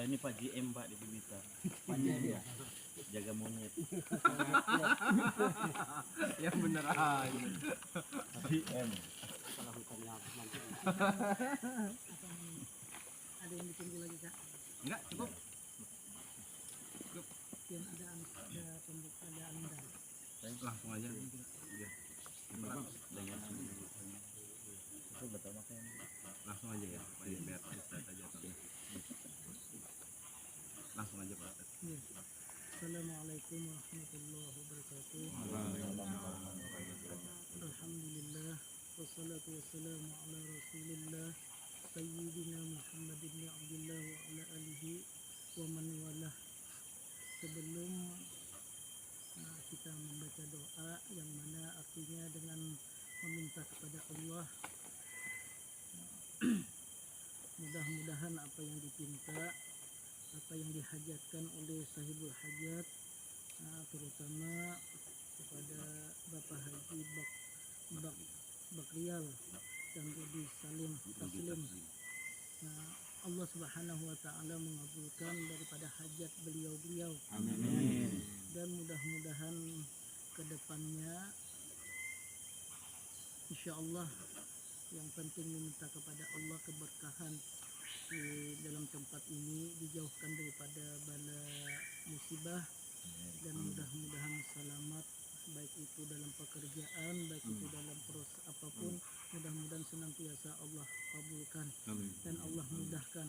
ini Pak GM Pak di Blitar. Panjang ya. Jaga monyet. Yang bener aja. GM. Kalau hutannya nanti. Ada yang ditunggu lagi Kak? Enggak, cukup. Yang ada pembukaan Anda. Langsung aja biar Dengan itu betul makanya. langsung aja ya, biar selesai aja tuh. Langsung aja Pak. Ya. Assalamualaikum warahmatullahi wabarakatuh. Alhamdulillah wassalatu wassalamu ala Rasulillah Sayyidina Muhammad ibn Abdullah wa ala alihi wa man walah. Sebelum kita membaca doa yang mana artinya dengan meminta kepada Allah, mudah-mudahan apa yang dipinta, apa yang dihajatkan oleh sahibul hajat, terutama kepada Bapak Haji Bakrial dan Rudi Salim Taslim, Allah Subhanahu wa Ta'ala mengabulkan daripada hajat beliau-beliau. Amin. Dan mudah-mudahan kedepannya insya Allah yang penting meminta kepada Allah keberkahan di dalam tempat ini, dijauhkan daripada bala musibah, dan mudah-mudahan selamat, baik itu dalam pekerjaan, baik itu dalam proses apapun, mudah-mudahan senantiasa Allah kabulkan dan Allah mudahkan.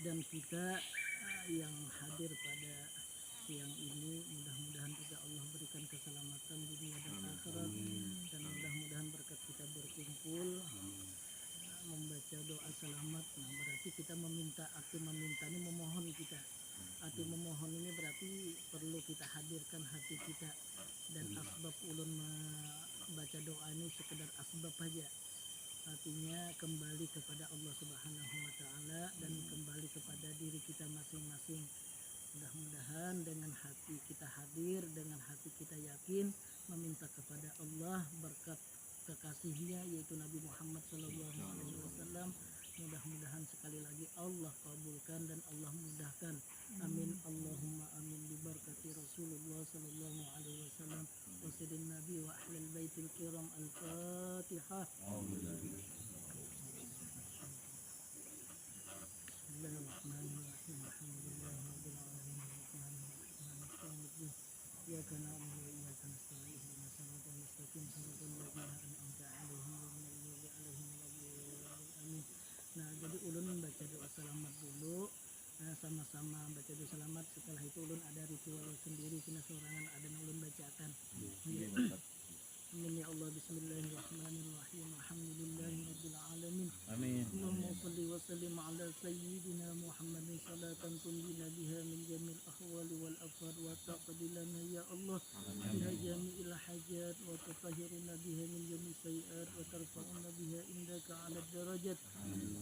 Dan kita yang hadir pada siang ini, mudah-mudahan juga Allah berikan keselamatan dunia dan akhirat, dan mudah-mudahan berkat kita berkumpul membaca doa selamat. Nah, berarti kita meminta, arti meminta ini memohon kita. Arti memohon ini berarti perlu kita hadirkan hati kita, dan asbab ulun membaca doa ini sekedar asbab aja. Artinya kembali kepada Allah Subhanahu wa Ta'ala dan kembali kepada diri kita masing-masing. Mudah-mudahan dengan hati kita hadir, dengan hati kita yakin meminta kepada Allah berkat kekasihnya yaitu Nabi Muhammad SAW. Mudah-mudahan sekali lagi Allah kabulkan dan Allah mudahkan. Amin Allahumma amin bibarakati Rasulullah sallallahu alaihi wasallam wa sayyidin nabi wa ahlil baitil kiram. Al-Fatihah. Bismillahirrahmanirrahim. Alhamdulillahirabbil alamin. Arrahmanirrahim. Maliki yaumiddin. Iyyaka na'budu wa iyyaka nasta'in. Ihdinas siratal mustaqim. Siratal ladzina an'amta 'alaihim ghairil maghdubi 'alaihim waladdallin. Amin. Nah, jadi ulun baca doa selamat dulu. Sama-sama baca doa selamat. Setelah itu ulun ada ritual sendiri, kena sorangan ada yang ulun bacakan. Amin ya Allah. Bismillahirrahmanirrahim. Alhamdulillahirabbil alamin. Amin. Allahumma shalli wa sallim ala sayyidina Muhammadin salatan tunjina biha min jamil ahwali wal afad wa taqdilana ya Allah biha jami'il hajat wa tutahhiruna biha min jami' sayiat wa tarfa'una biha indaka 'ala darajat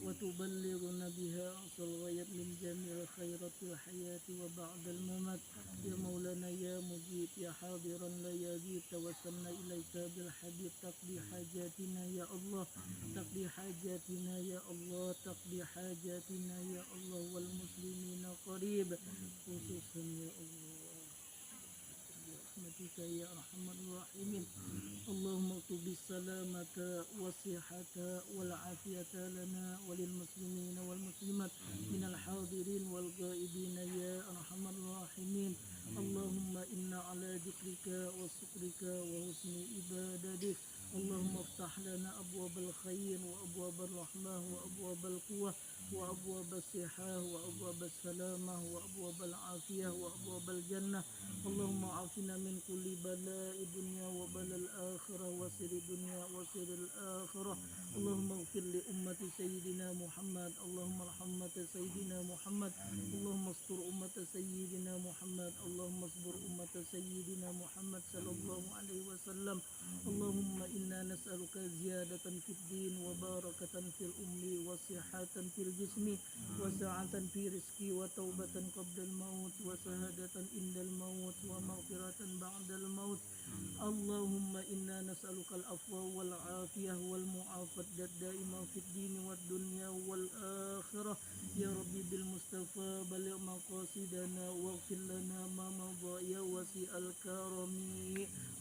wa tuballighuna biha asal ghayat min jami'il khairatil hayati wa ba'dal mamat ya maulana ya mujib ya hadiran la yajib tawassalna ilaika bil habib taqdi hajatina ya Allah taqdi hajatina ya Allah taqdi hajatina ya Allah wal muslimina qarib khususan ya Allah برحمتك يا أرحم الراحمين اللهم اكتب السلامة والصحة والعافية لنا وللمسلمين والمسلمات من الحاضرين والغائبين يا أرحم الراحمين اللهم إنا على ذكرك وشكرك وحسن عبادتك اللهم افتح لنا أبواب الخير وأبواب الرحمة وأبواب القوة وأبواب الصحة وأبواب السلامة وأبواب العافية وأبواب الجنة اللهم عافنا من كل بلاء الدنيا وبلاء الآخرة وسر الدنيا وسر الآخرة اللهم اغفر لأمة سيدنا محمد اللهم ارحم أمة سيدنا محمد اللهم استر أمة سيدنا محمد اللهم اصبر أمة سيدنا محمد صلى الله عليه وسلم اللهم إنا نسألك زيادة في الدين وبركة في الأم وصحة في الجسم وسعة في رزق وتوبة قبل الموت وشهادة عند الموت ومغفرة بعد الموت اللهم إنا نسألك العفو والعافية والمعافاة الدائمة في الدين والدنيا والآخرة يا ربي بالمصطفى بلغ مقاصدنا واغفر لنا ما مضى يا وسيع الكرم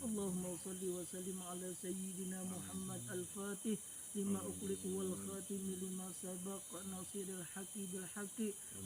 اللهم صل وسلم على سيدنا محمد الفاتح لما أغلق والخاتم لما سبق ناصر الحق بالحق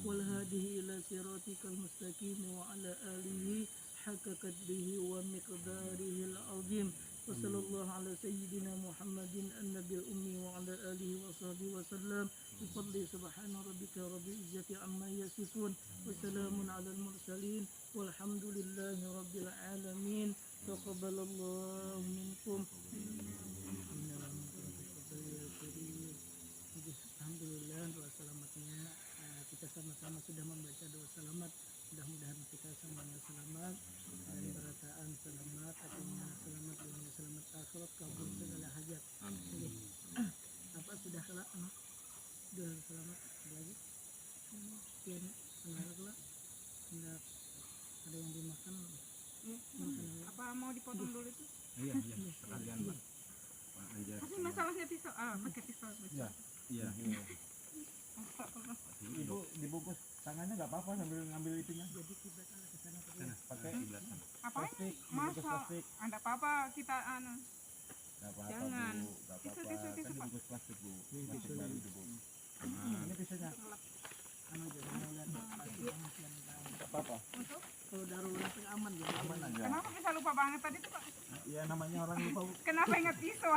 والهادي إلى صراطك المستقيم وعلى آله حق قدره ومقداره العظيم وصلى الله على سيدنا محمد النبي الأمي وعلى آله وصحبه وسلم بفضل سبحان ربك رب العزة عما يصفون وسلام على المرسلين والحمد لله رب العالمين تقبل الله منكم. Alhamdulillah doa selamatnya kita sama-sama sudah membaca doa selamat, mudah-mudahan kita semuanya selamat dan berataan selamat, akhirnya selamat dunia selamat akhirat, kabul segala hajat. Amin. Apa sudah kelak? Sudah selamat lagi? Kian kelak? Hendak ada yang dimakan? Apa mau dipotong dulu itu? Iya, sekalian Pak. Pak Anjar. Tapi masalahnya pisau, pakai pisau. Iya. Ibu dibungkus tangannya nggak apa-apa sambil ngambil itunya. Jadi kita ke sana Sana, Pakai sebelah sana. Apain? plastik, dibungkus Masa? plastik. Ada apa-apa kita Nggak apa-apa Jangan. Bu, nggak apa-apa. Tisu, Kan dibungkus plastik Bu. Plastik baru itu Bu. Ini pisaunya. anu jadi mulan pasti banget yang Nggak apa-apa. untuk kalau darurat itu aman ya. Aman aja. kenapa bisa lupa banget tadi tuh Pak? Iya namanya orang lupa Bu. Kenapa ingat pisau?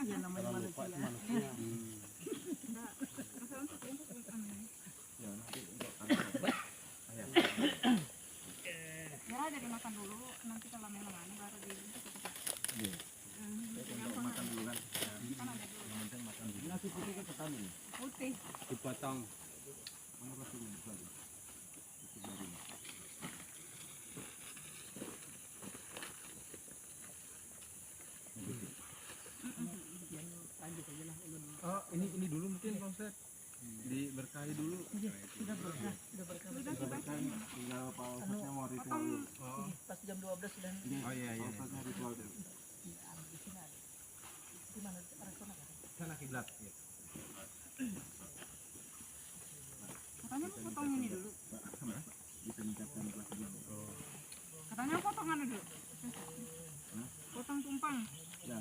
Iya namanya Kalau lupa manusia. itu manusia. Enggak. Masa untuk Ya nanti untuk anak. Ayah. ya jadi makan dulu, nanti kalau memang baru dibungkus kita. Iya. Untuk makan dulu kan. Kan ada dulu Yang penting makan dulu. Nasi putih kan petani. putih. Dipotong. Mana rasa dulu sekali. Itu baru. Yang lanjut aja lah ulun. Oh, ini dulu mungkin Pak Ustaz. Diberkahi dulu. Sudah berkah, sudah berkah. Sudah. Tinggal Pak Ustadznya mau ritual dulu. Oh. Pas jam 12 sudah Oh iya. Pak Ustadznya ritual dulu. di sini ada. Di mana arah sana kan? Sana kiblat. Ya. Katanya mau potong ini dulu. Bisa meningkatkan kelas dulu. Katanya potong anu dulu. Potong tumpang. Ya,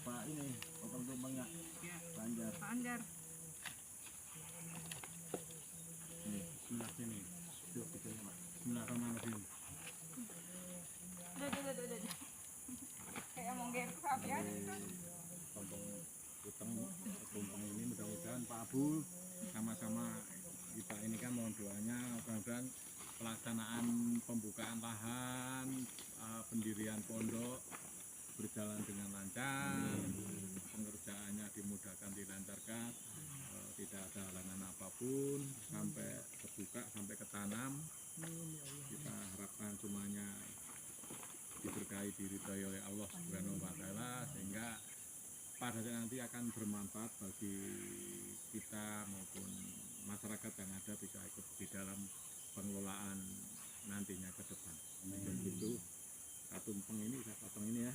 Pak ini potong tumpangnya. Ya. Pak Anjar. Pak Anjar. Ini sebelah sini. Yuk pisaunya Pak. Bismillahirrahmanirrahim. Udah. Kayak mau ngger sapi aja. Potong tumpang ini mudah-mudahan Pak Abul sama-sama kita ini kan mohon doanya mudah-mudahan pelaksanaan pembukaan lahan, pendirian pondok berjalan dengan lancar, pengerjaannya dimudahkan dilancarkan, tidak ada halangan apapun sampai terbuka sampai ke tanam. Kita harapkan semuanya diberkahi diridhoi oleh Allah Subhanahu wa taala sehingga pada saat nanti akan bermanfaat bagi kita maupun masyarakat yang ada bisa ikut di dalam pengelolaan nantinya ke depan. Dan itu satu tumpeng ini saya potong ini ya.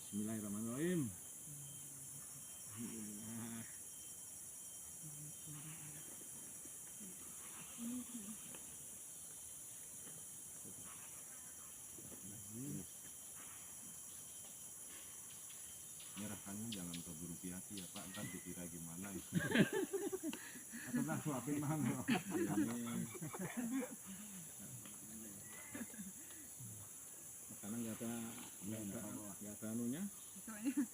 Bismillahirrahmanirrahim. Alhamdulillah. Nyerahkannya jangan keburu hati ya Pak, ntar dikira gimana itu. Atau ntar suapin mana? Karena nggak ada anunya.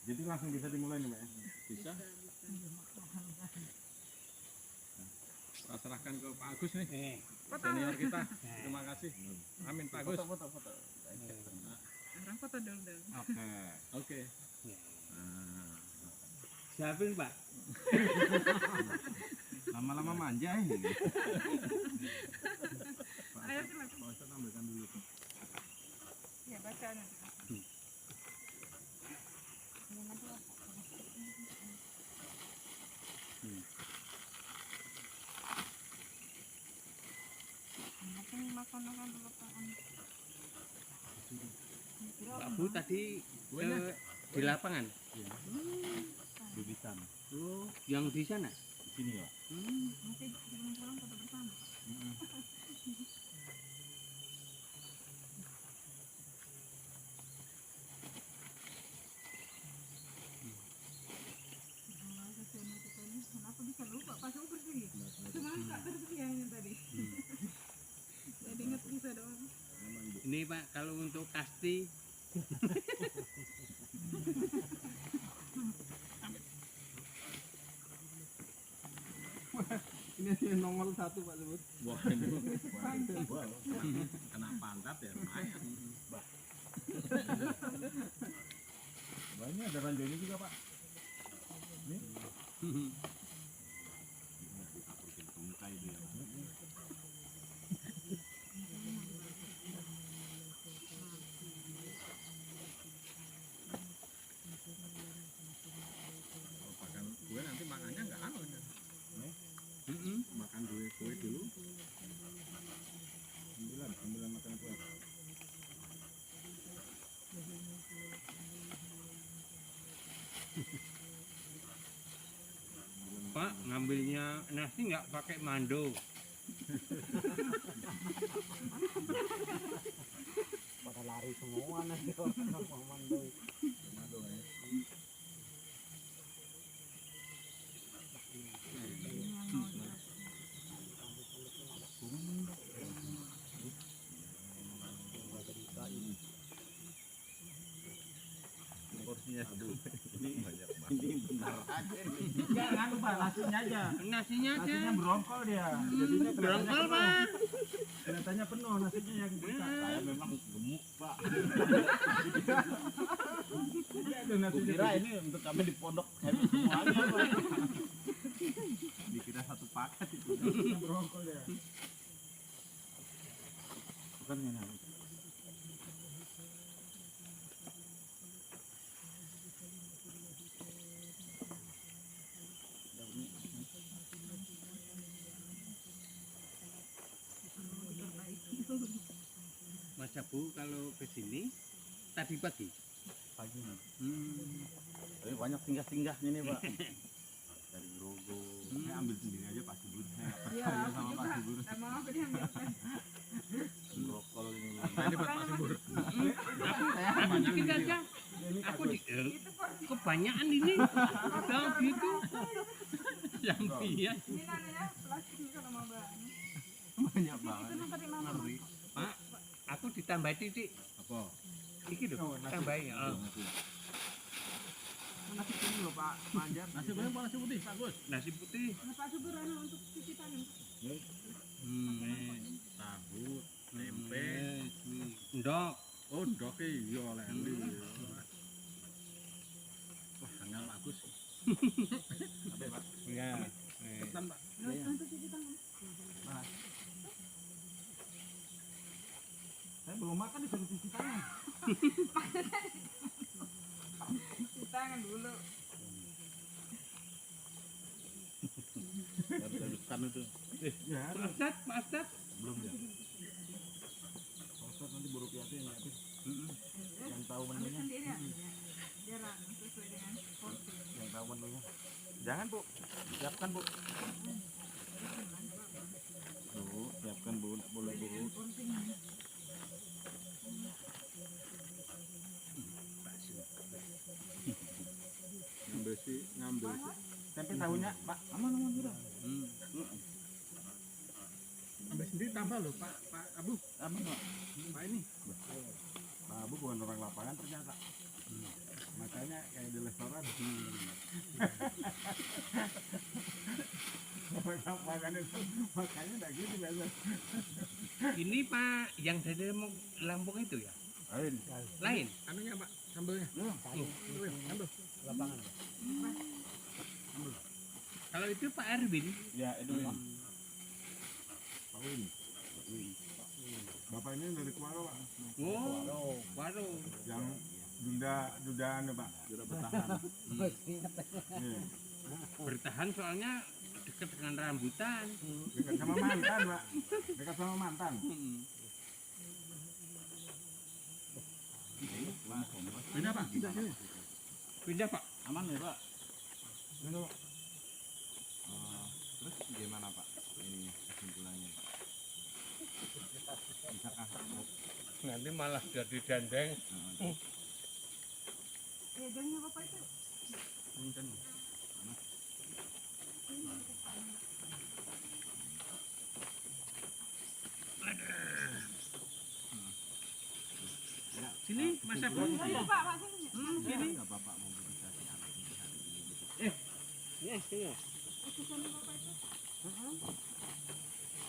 Jadi langsung bisa dimulai nih Pak ya? Bisa. Kita serahkan ke Pak Agus nih, senior kita. Terima kasih. Amin Pak Agus. Foto. Orang foto dulu. Oke. Nah, Siapin Pak. lama-lama manja ini. Ayo silakan. Pak Ustadz ambilkan dulu. Ya baca nanti. Makan dulu Pak. Bu tadi di lapangan. Bibitan. Oh, yang di sana. Di sini ya. Nanti sebelum pulang foto bersama. Kenapa bisa lupa pas aku bersih? Cuma tak tersiangnya tadi. Jadi ingat bisa doang. Ini Pak, kalau untuk kasti Ini nomor 1 Pak sebut. Wah, ini wah, kena pantat ya lumayan. Banyak ada ranjaunya juga Pak. Ini. Tungkai dia. Kalau makan kue nanti makannya nggak anu ya. Makan kue dulu. Sembilan makan kue. Pak ngambilnya nasi nggak pakai mando. Pada lari semua nanti orang mando. Mado ya. Porsinya ini banyak banget. Ini benar aja nih. Jangan lupa nasinya aja. Nasinya aja. Nasinya berongkol dia. Jadinya Berongkol Pak. kelihatannya penuh nasinya yang besar. Saya memang gemuk Pak. Ada nasinya. Kira ini untuk kami di pondok kami semuanya Pak. Dikira satu paket itu. Nasinya berongkol dia. Bukan ini. Mas Bu kalau ke sini tadi pagi. Pagi nih. Tapi banyak singgah-singgahnya nih Pak. Dari Grogo. Saya ambil sendiri aja Pak Subur. Saya Iya, percaya aku sama juga. Pak Subur. Emang aku diambilkan. Brokol ini. Ini Pak Subur. Aku dikit aja. Aku di kebanyakan ini. Udah gitu. Yang dia. Ini namanya plastik nih kalau mau banget. Banyak banget. Itu nanti mama. Pak, aku ditambah titik. Apa? Iki lho, tambahin. Nasi kuning loh Pak Manjar. Nasi kuning apa nasi putih Pak Gus? Nasi putih. Kenapa subur untuk titipan? Tahu, tempe. Ndok. Oh, ndok iya leli. Wah, hangat Pak Gus. Sampai Pak. Enggak. Pesan Pak. Untuk titipan. Saya belum makan disuruh cuci tangan. Cuci tangan dulu. Harus itu. Ya, Pak Ustad, Pak Ustad. Belum ya. Ustaz nanti buru piati yang habis. Yang tahu Ambil menunya. sendiri ya. Jarang sesuai dengan porsi. Yang tahu menunya. Jangan Bu, siapkan Bu. Bu, siapkan Bu, enggak boleh Bu. Ngambil sih. Tempe tahunya Pak. Aman sudah. Ambil sendiri tambah loh Pak Abu. Aman Pak. Pak ini. Pak Abu bukan orang lapangan ternyata. Makanya kayak di restoran. Orang lapangan itu makanya enggak gitu biasa. Ini Pak yang dari Lampung itu ya? Lain. Lain. Anunya Pak, sambelnya. Sambel. Lapangan. Kalau itu Pak Erwin. Ya, itu Pak. Pak Win. Bapak ini dari Kuaro Pak. Oh, baru. Yang duda anu Pak. Sudah bertahan. Iya. Bertahan soalnya dekat dengan rambutan. Dekat sama mantan Pak. Dekat sama mantan. Pindah Pak. Aman ya Pak? Ini Pak. Terus gimana Pak? Ini kesimpulannya Pak? Bisakah Nanti malah jadi dendeng. Ya jangan Bapak itu. punten? Sini Mas Abu. Iya Pak, Pak sini. Sini. Enggak Bapak mau mobilisasi anak untuk hari ini gitu. Utusannya Bapak itu.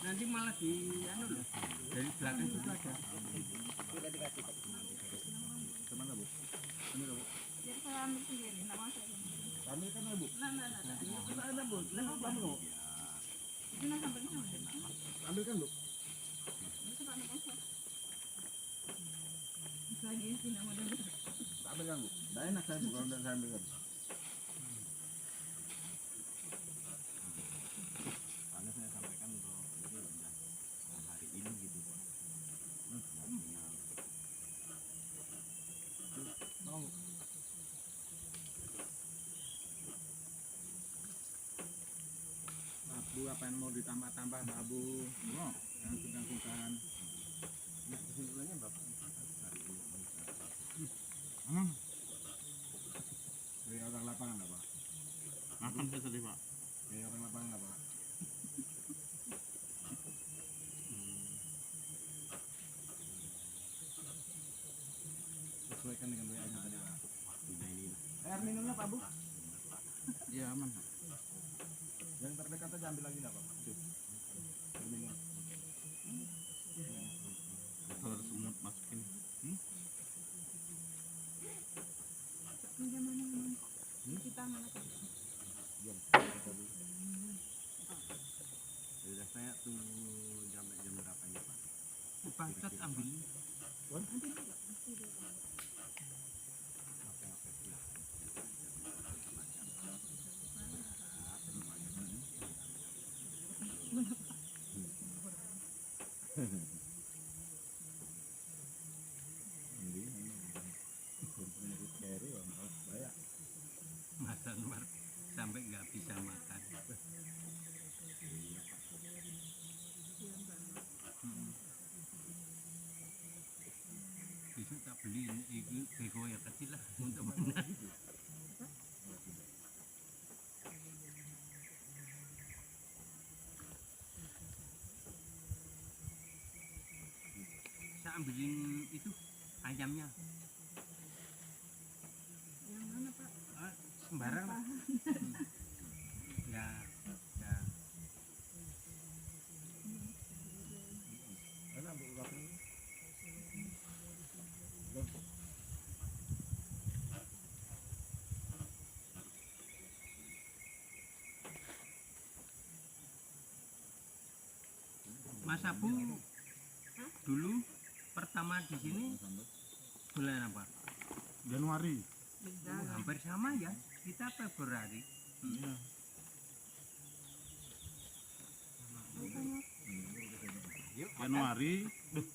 Nanti malah di anu loh. Dari belakang itu ada. Kemana Bu? Ini Bu. Jadi saya ambil sendiri, enggak mau saya sendiri. Kami kan Bu. Nah. Ada Bu, lewat Bang Bu. Itu nah sampai sini. Ambil kan Bu. Itu Pak nak usah. Lagi sini mau dulu. Ambil kan Bu. Dah enak saya Bu kalau udah saya ambil kan. Soalnya saya sampaikan untuk ini udah hari ini gitu Pak. Mau. Pak Abu apa yang mau ditambah-tambah Pak Abu? Mau. Yang sungkan-sungkan. Nah, kesimpulannya Bapak hari ini mobilisasi. Dari orang lapangan apa? Makan saya tadi Pak. Dari orang lapangan apa? Sesuaikan dengan WA-nya tadi Pak. Waktunya ini lah. Air minumnya Pak Bu. Iya aman. Yang terdekat aja ambil lagi enggak Pak? Tuh. Minum. Harus masukin. Pinjam mana ini? Kita mana Pak? Sudah saya tunggu jam berapa ini Pak? Pacat ambil. Masa luar sampai nggak bisa makan. Besok tak beli itu bego yang kecil lah untuk mana. Saya ambilin itu ayamnya. Yang mana Pak? Sembarang lah. Ya, ya. Enak Bu kopi ini. Mas Abu dulu pertama di sini bulan apa? Januari. Hampir sama ya. Kita Februari. Januari. Duh.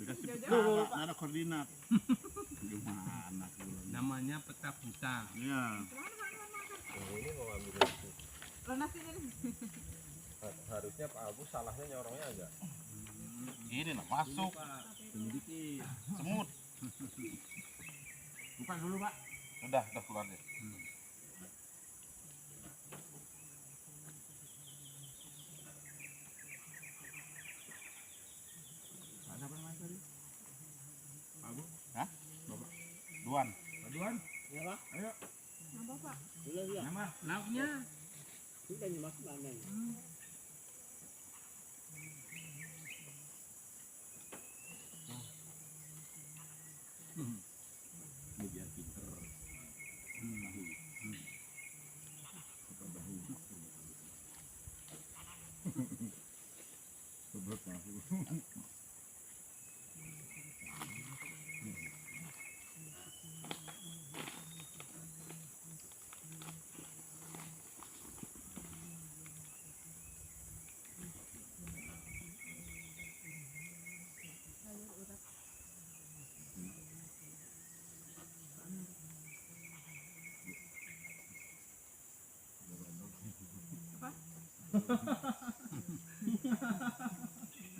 Dikasih peta, ada koordinat. Gimana Namanya peta buta. Iya. Lo nasi dari Harusnya Pak Abu salahnya nyorongnya aja. Ini lah masuk. Semut. Bukan dulu Pak. Udah keluar deh. Ada apa namanya tadi? Pak Bu. Hah? Duan. Pak Duan. Ya Pak. Ayo. apa Pak? Sudah ya. Nama. Lauknya Sudah dimasak mana? Ini biar pinter. Sebut tahu.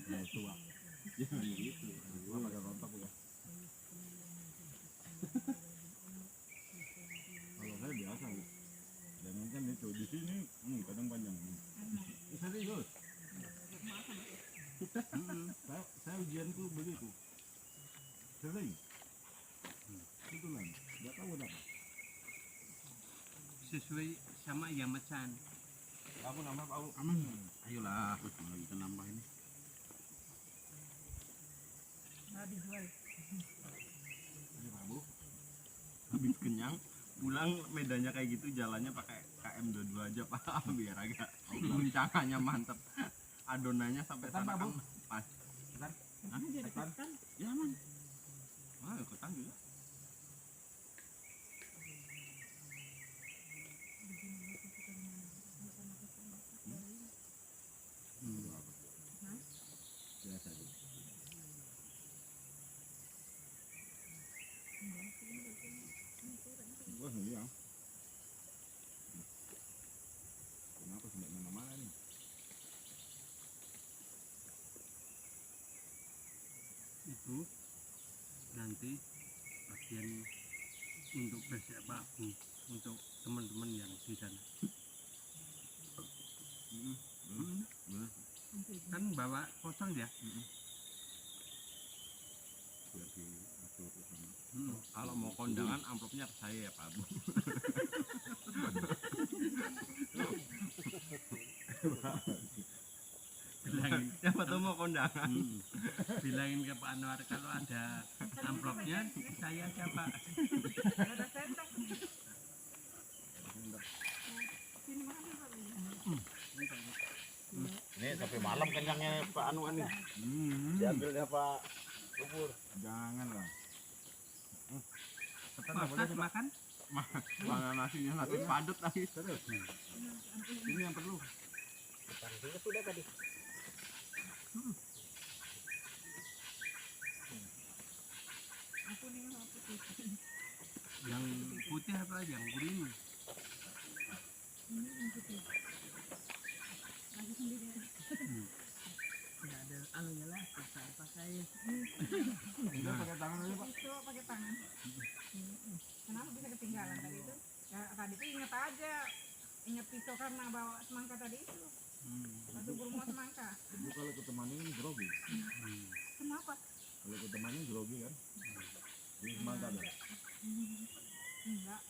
Mau tua. Jangan gitu. Gua pakai rontok ya. Kalau saya biasa, Bu. Jangan kan itu di sini, kadang panjang. Serius. Saya ujianku begitu. Sering. Betulan. Gak tahu kenapa. Sesuai sama yang macan. Kamu nambah Pak U? Aman. Ayolah, lagi kita nambah ini. Habis baik. Ini Pak Bu. Habis kenyang, pulang medannya kayak gitu, jalannya pakai KM 22 aja Pak, biar agak guncangannya mantep. Adonannya sampai Ketan, sana Pak, Bu? kan pas. Ketan? Hah? Jadi Ketan? kan Ya aman. Ah, ketan juga. Biasa aja. Wah, iya. Kenapa sampai mana-mana nih? Itu nanti bagian untuk besok babu untuk teman-teman yang di sana. Bener. Kan bawa kosong ya. Biar diatur ke sana. Kalau mau kondangan amplopnya ke saya ya Pak Bu. Bilangin, Siapa tahu mau kondangan. bilangin ke Pak Anwar kalau ada amplopnya saya siapa. ada sendok. Sini makan Pak. Ini sampai malam kenyangnya Pak Anwar nih. Diambilnya Pak Bubur. Jangan lah. Mas makan? Mana nasinya nasi padat lagi. Terus. Ini yang perlu. Aku nih mau putih. Yang putih apa yang kuning? Ini yang putih. Lagi sendiri. Nggak ada anunya lah, pakai Enggak pakai tangan aja, Pak. Pisau pakai tangan. Kenapa bisa ketinggalan tadi itu? Ya, tadi itu ingat aja. Ingat pisau karena bawa semangka tadi itu. Waktu berumah semangka. Ibu kalau ketemanin grogi. Kenapa? Kalau ketemanin grogi kan. Di semangka ada. Enggak.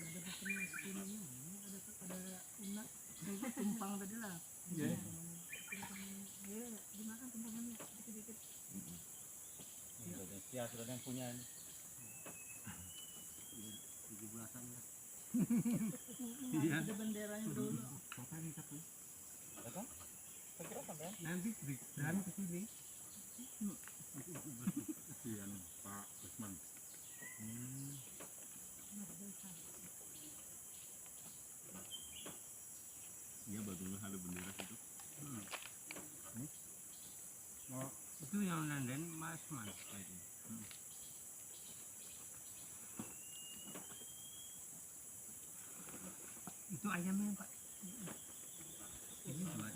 nggak ada pakai nasi ininya, ada unak, itu tumpang tadi lah. Iya. Ya, dimakan tumpangannya dikit-dikit. Ya sudah yang punya ini. 17-an lah. Iya. Ada benderanya dulu. Siapa ini tapi? Datang? Saya kira sampai. Nanti berikan ke sini. Kasihan Pak Usman. Iya betulnya ada bendera situ. Itu yang nanden Mas Man. Itu ayamnya Pak. Ini dua.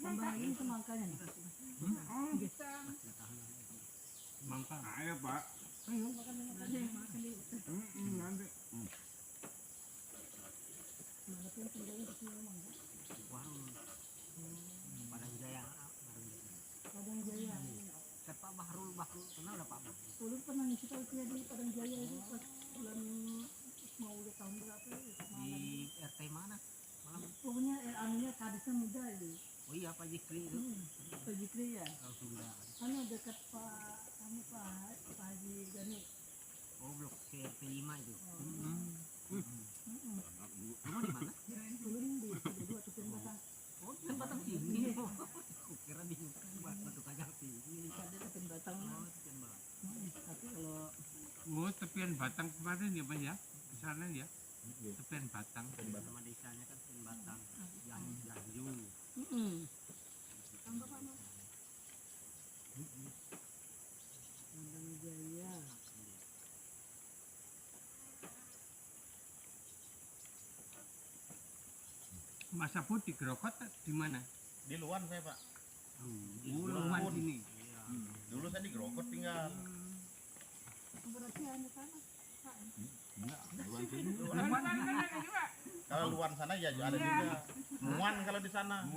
Tambah lagi semangkanya nih. Mangka. Ayo, Pak. Ayo makan makan. Nanti. Mana pun tinggalnya di sini emang. Warung. Padang Jaya. Padang Jaya. Pak Bahrul kenal lah Pak Bahrul. Dulu pernah ngisi tausiah di Padang Jaya itu pas bulan mau udah tahun berapa ya? Di RT mana? Malam. Pokoknya anunya kadesnya muda itu. Oh iya Pak Jikri itu. Pak Jikri ya. Kalau sudah. Anu dekat Pak Haji Gani. Oh blok CRT 5 itu. Rumah di mana? Turun di kedua Tupin Batang. Oh di Batang sini. Aku kira di Batu Kajang sini. Ada Tupin Batang. Oh tepian Batang. Tapi kalau Oh tepian Batang kemarin ya Pak ya. Di sana ya. Tepian Batang. Nama desanya kan tepian Batang. Yang Yahyu. Padang Jaya. Mas Abu di Grokot di mana? Di luar saya Pak. Luan sini. Dulu saya di Grogol tinggal. Berarti hanya sana. Kalau luar sana ya ada juga. Muan kalau di sana.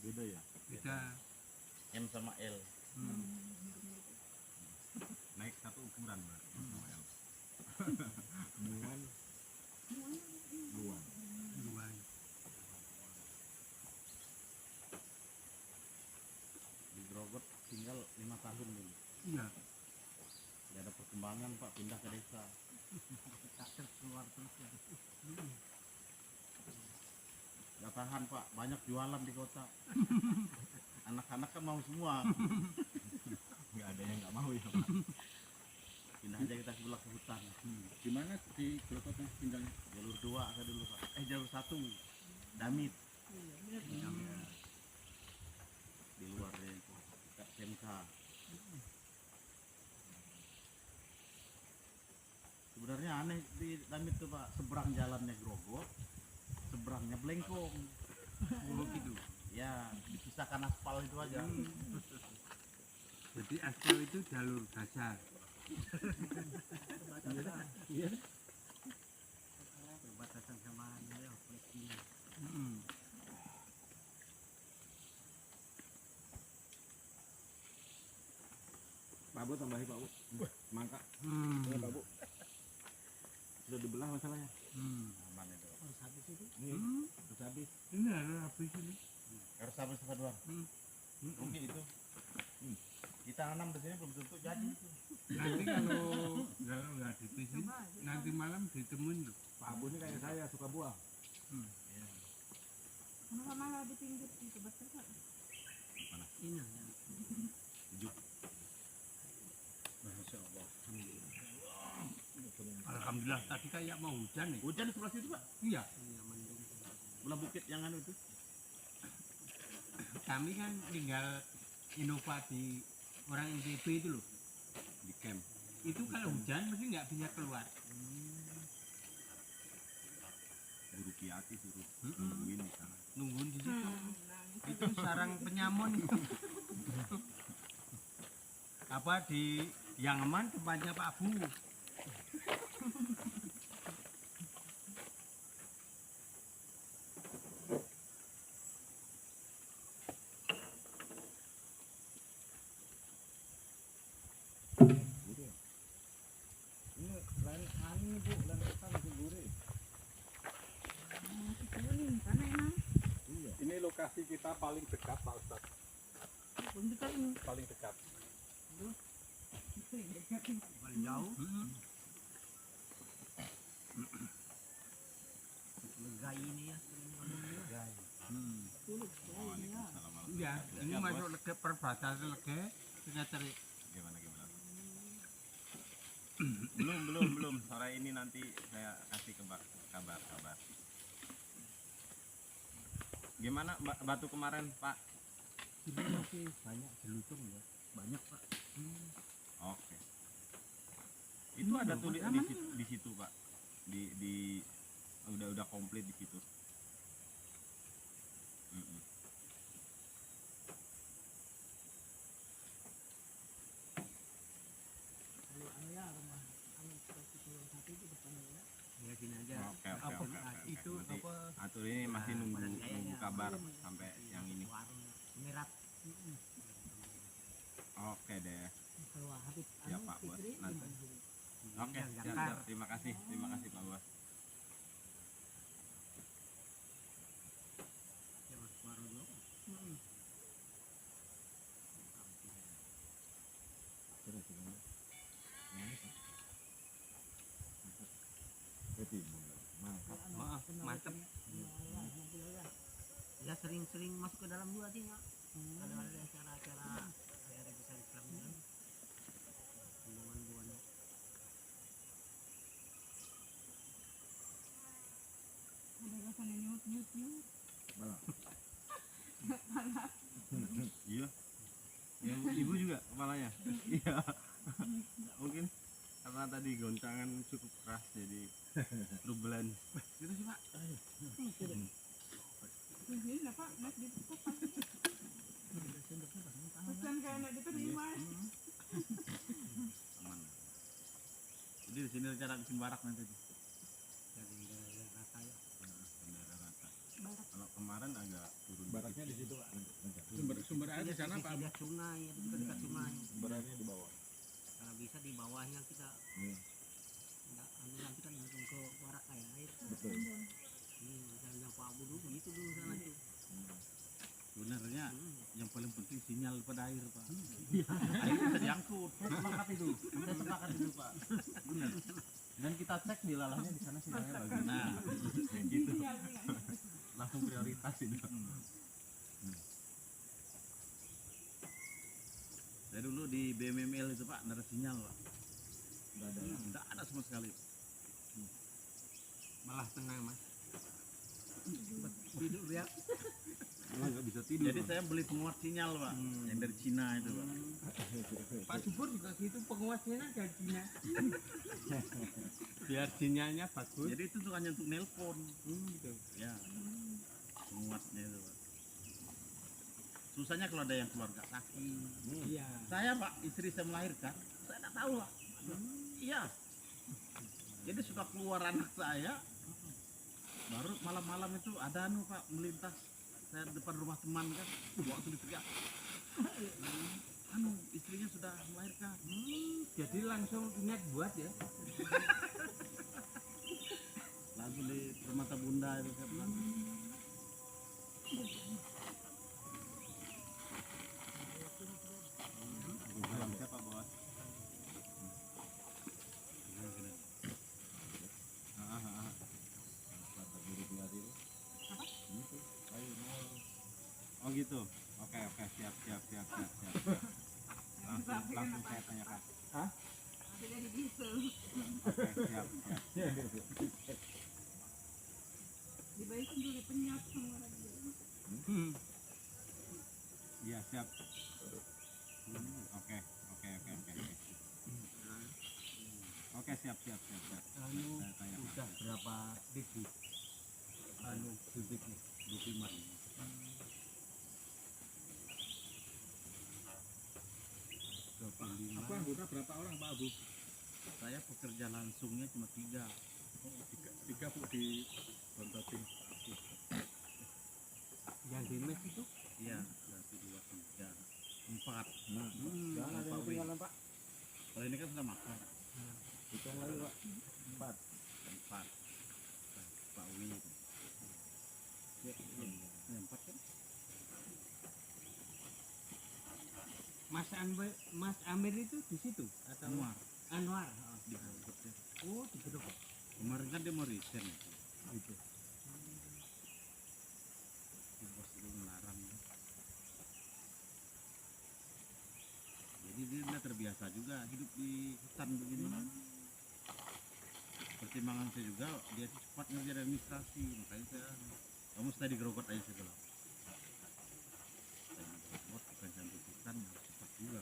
Beda ya. Bisa. M sama L. Naik satu ukuran berarti. Muan. Luan. Luan. Di Grogol tinggal 5 tahun dulu. Iya. Tidak ada perkembangan Pak, pindah ke desa. Keluar terus ya. Gak tahan Pak, banyak jualan di kota. Anak-anak kan mau semua. Nggak ada yang nggak mau ya Pak. Pindah aja kita sebelah ke hutan. Gimana di Grogotnya tinggalnya? Jalur 2 saya dulu Pak. Jalur 1 Damit. Di luar dari SMK. Sebenarnya aneh di Damit tuh Pak, seberang jalannya Grogol, seberangnya Blengkong. Oh gitu. Ya, dipisahkan aspal itu aja. Jadi aspal itu jalur dasar. Iya. Perbatasan sama Palestina. Pak Bu tambahin Pak Bu. Semangka. Ya Pak Bu. Sudah dibelah masalahnya. Aman itu. Harus habis itu. Ini harus habis. Ini ada habis ini. Harus habis Pak Duan. Rugi itu. Kita tanam di sini belum tentu jadi itu. Nanti kalau nggak dipisin, nanti malam ditemuin loh. Pak Bu ini kayak saya suka buah. Kenapa malah di pinggir itu betul Pak? Ini. Masya Allah. Alhamdulillah tadi kayak mau hujan nih. Hujan di sebelah situ Pak. Iya. Sebelah bukit yang anu itu. Kami kan tinggal inovasi orang NTB itu loh di camp. Itu kalau hujan mesti nggak bisa keluar. Guru Kiati suruh nungguin di sana. Nungguin di situ. Itu sarang penyamun itu. Apa di yang aman tempatnya Pak Bu. Ini lain ani Bu, lain petang Bu gurih. Kuning, karena emang Iya. Ini lokasi kita paling dekat Pak Ustadz. belum dikali. Paling dekat. Paling jauh. Lega ini ya. Iya, ini masuk lege perbatasan lege kita cari. Gimana? Belum. Sore ini nanti saya kasih kabar. Gimana batu kemarin Pak? Ini masih banyak jelutung ya. Banyak Pak. Oke. Itu ada tulis di situ Pak. Di udah komplit di situ. Kalau ayah rumah anu seperti pulau satu itu depannya ya. Ya sini aja. Oke. Itu Nanti apa? atur ini masih nunggu kabar sampai yang ini. Warung Merak. Oke deh. Kalau Habib Ya, anu Pak Bos. Fikri Nanti. gimana dulu? Oke, siap. Terima kasih Pak Bos. Mantap. Mantap. Ya sering-sering masuk ke dalam dua dia. Ada acara-acara hari besar Islam kan. Hubungan buana. Ada rasanya nyut. Balap. Iya. Ya, ibu juga kepalanya. Iya. Mungkin karena tadi goncangan cukup keras jadi turbulence. Gitu sih Pak. Ini apa? Mas di kupas. Pesan kayak anak diterima. Aman. Jadi di sini rencana bikin barak nanti tuh. Dari daerah rata ya. Bendera rata. Barak. Kalau kemarin agak turun. Baraknya di situ Pak. Sumber air di sana Pak. Dekat sungai, itu juga dekat sungai. Sumberannya di bawah. Kalau bisa di bawahnya kita Hmm. nanti kan langsung ke barak kayak air. Betul. Misalnya Pak Abu dulu gitu dulu sana itu. Sebenarnya yang paling penting sinyal pada air Pak. Air bisa diangkut. Saya sepakat itu. Saya sepakat itu Pak. Benar. Dan kita cek di lalahnya di sana sinyalnya bagus. Nah, kayak gitu. Langsung prioritas itu. Saya dulu di BMML itu Pak, nggak ada sinyal Pak. Nggak ada sama sekali. Malah tenang Mas. Tidur ya. Malah nggak bisa tidur. Jadi saya beli penguat sinyal Pak, yang dari Cina itu Pak. Pak Subur juga gitu penguasnya dari Cina. Biar sinyalnya bagus. Jadi itu tuh hanya untuk nelpon. Gitu. Ya, penguatnya itu Pak. Susahnya kalau ada yang keluarga sakit. Iya. Saya Pak, istri saya melahirkan, saya tidak tahu Pak. Iya. Jadi sudah keluar anak saya, baru malam-malam itu ada Pak melintas saya depan rumah teman kan, waktu diteriak, istrinya sudah melahirkan. Jadi langsung ingat buat ya. Langsung di permata bunda itu kan. Siapa bos? Oh gitu. Oke, siap. Langsung saya tanyakan. Tapi dari diesel. Oke, siap. Dibaikin dulu penyat semua lagi. Iya, siap. Oke. Oke, siap. Anu Saya tanyakan. udah berapa ribu? Anu bibitnya 25. Apa anggota berapa orang Pak Abu? Saya pekerja langsungnya cuma 3. Tiga Bu di Bontoting. yang di mes itu. Iya, 1, 2, 3, 4. Jangan ada yang ketinggalan Pak. Kalau ini kan sudah makan. Hitung lagi Pak. 4. 4. Pak Wi. Ya, 4 kan? Mas Amir itu di situ atau Anwar. Anwar. Di Bogor dia. Oh, di Bogor. Kemarin kan dia mau resign itu. Gitu. Si bos itu melarang. Jadi dia udah terbiasa juga hidup di hutan begini. Pertimbangan saya juga dia tuh cepat ngerjain administrasi, makanya kamu stay di Grogol aja sih kalau. Grogol bukan cantik hutan harus cepat juga.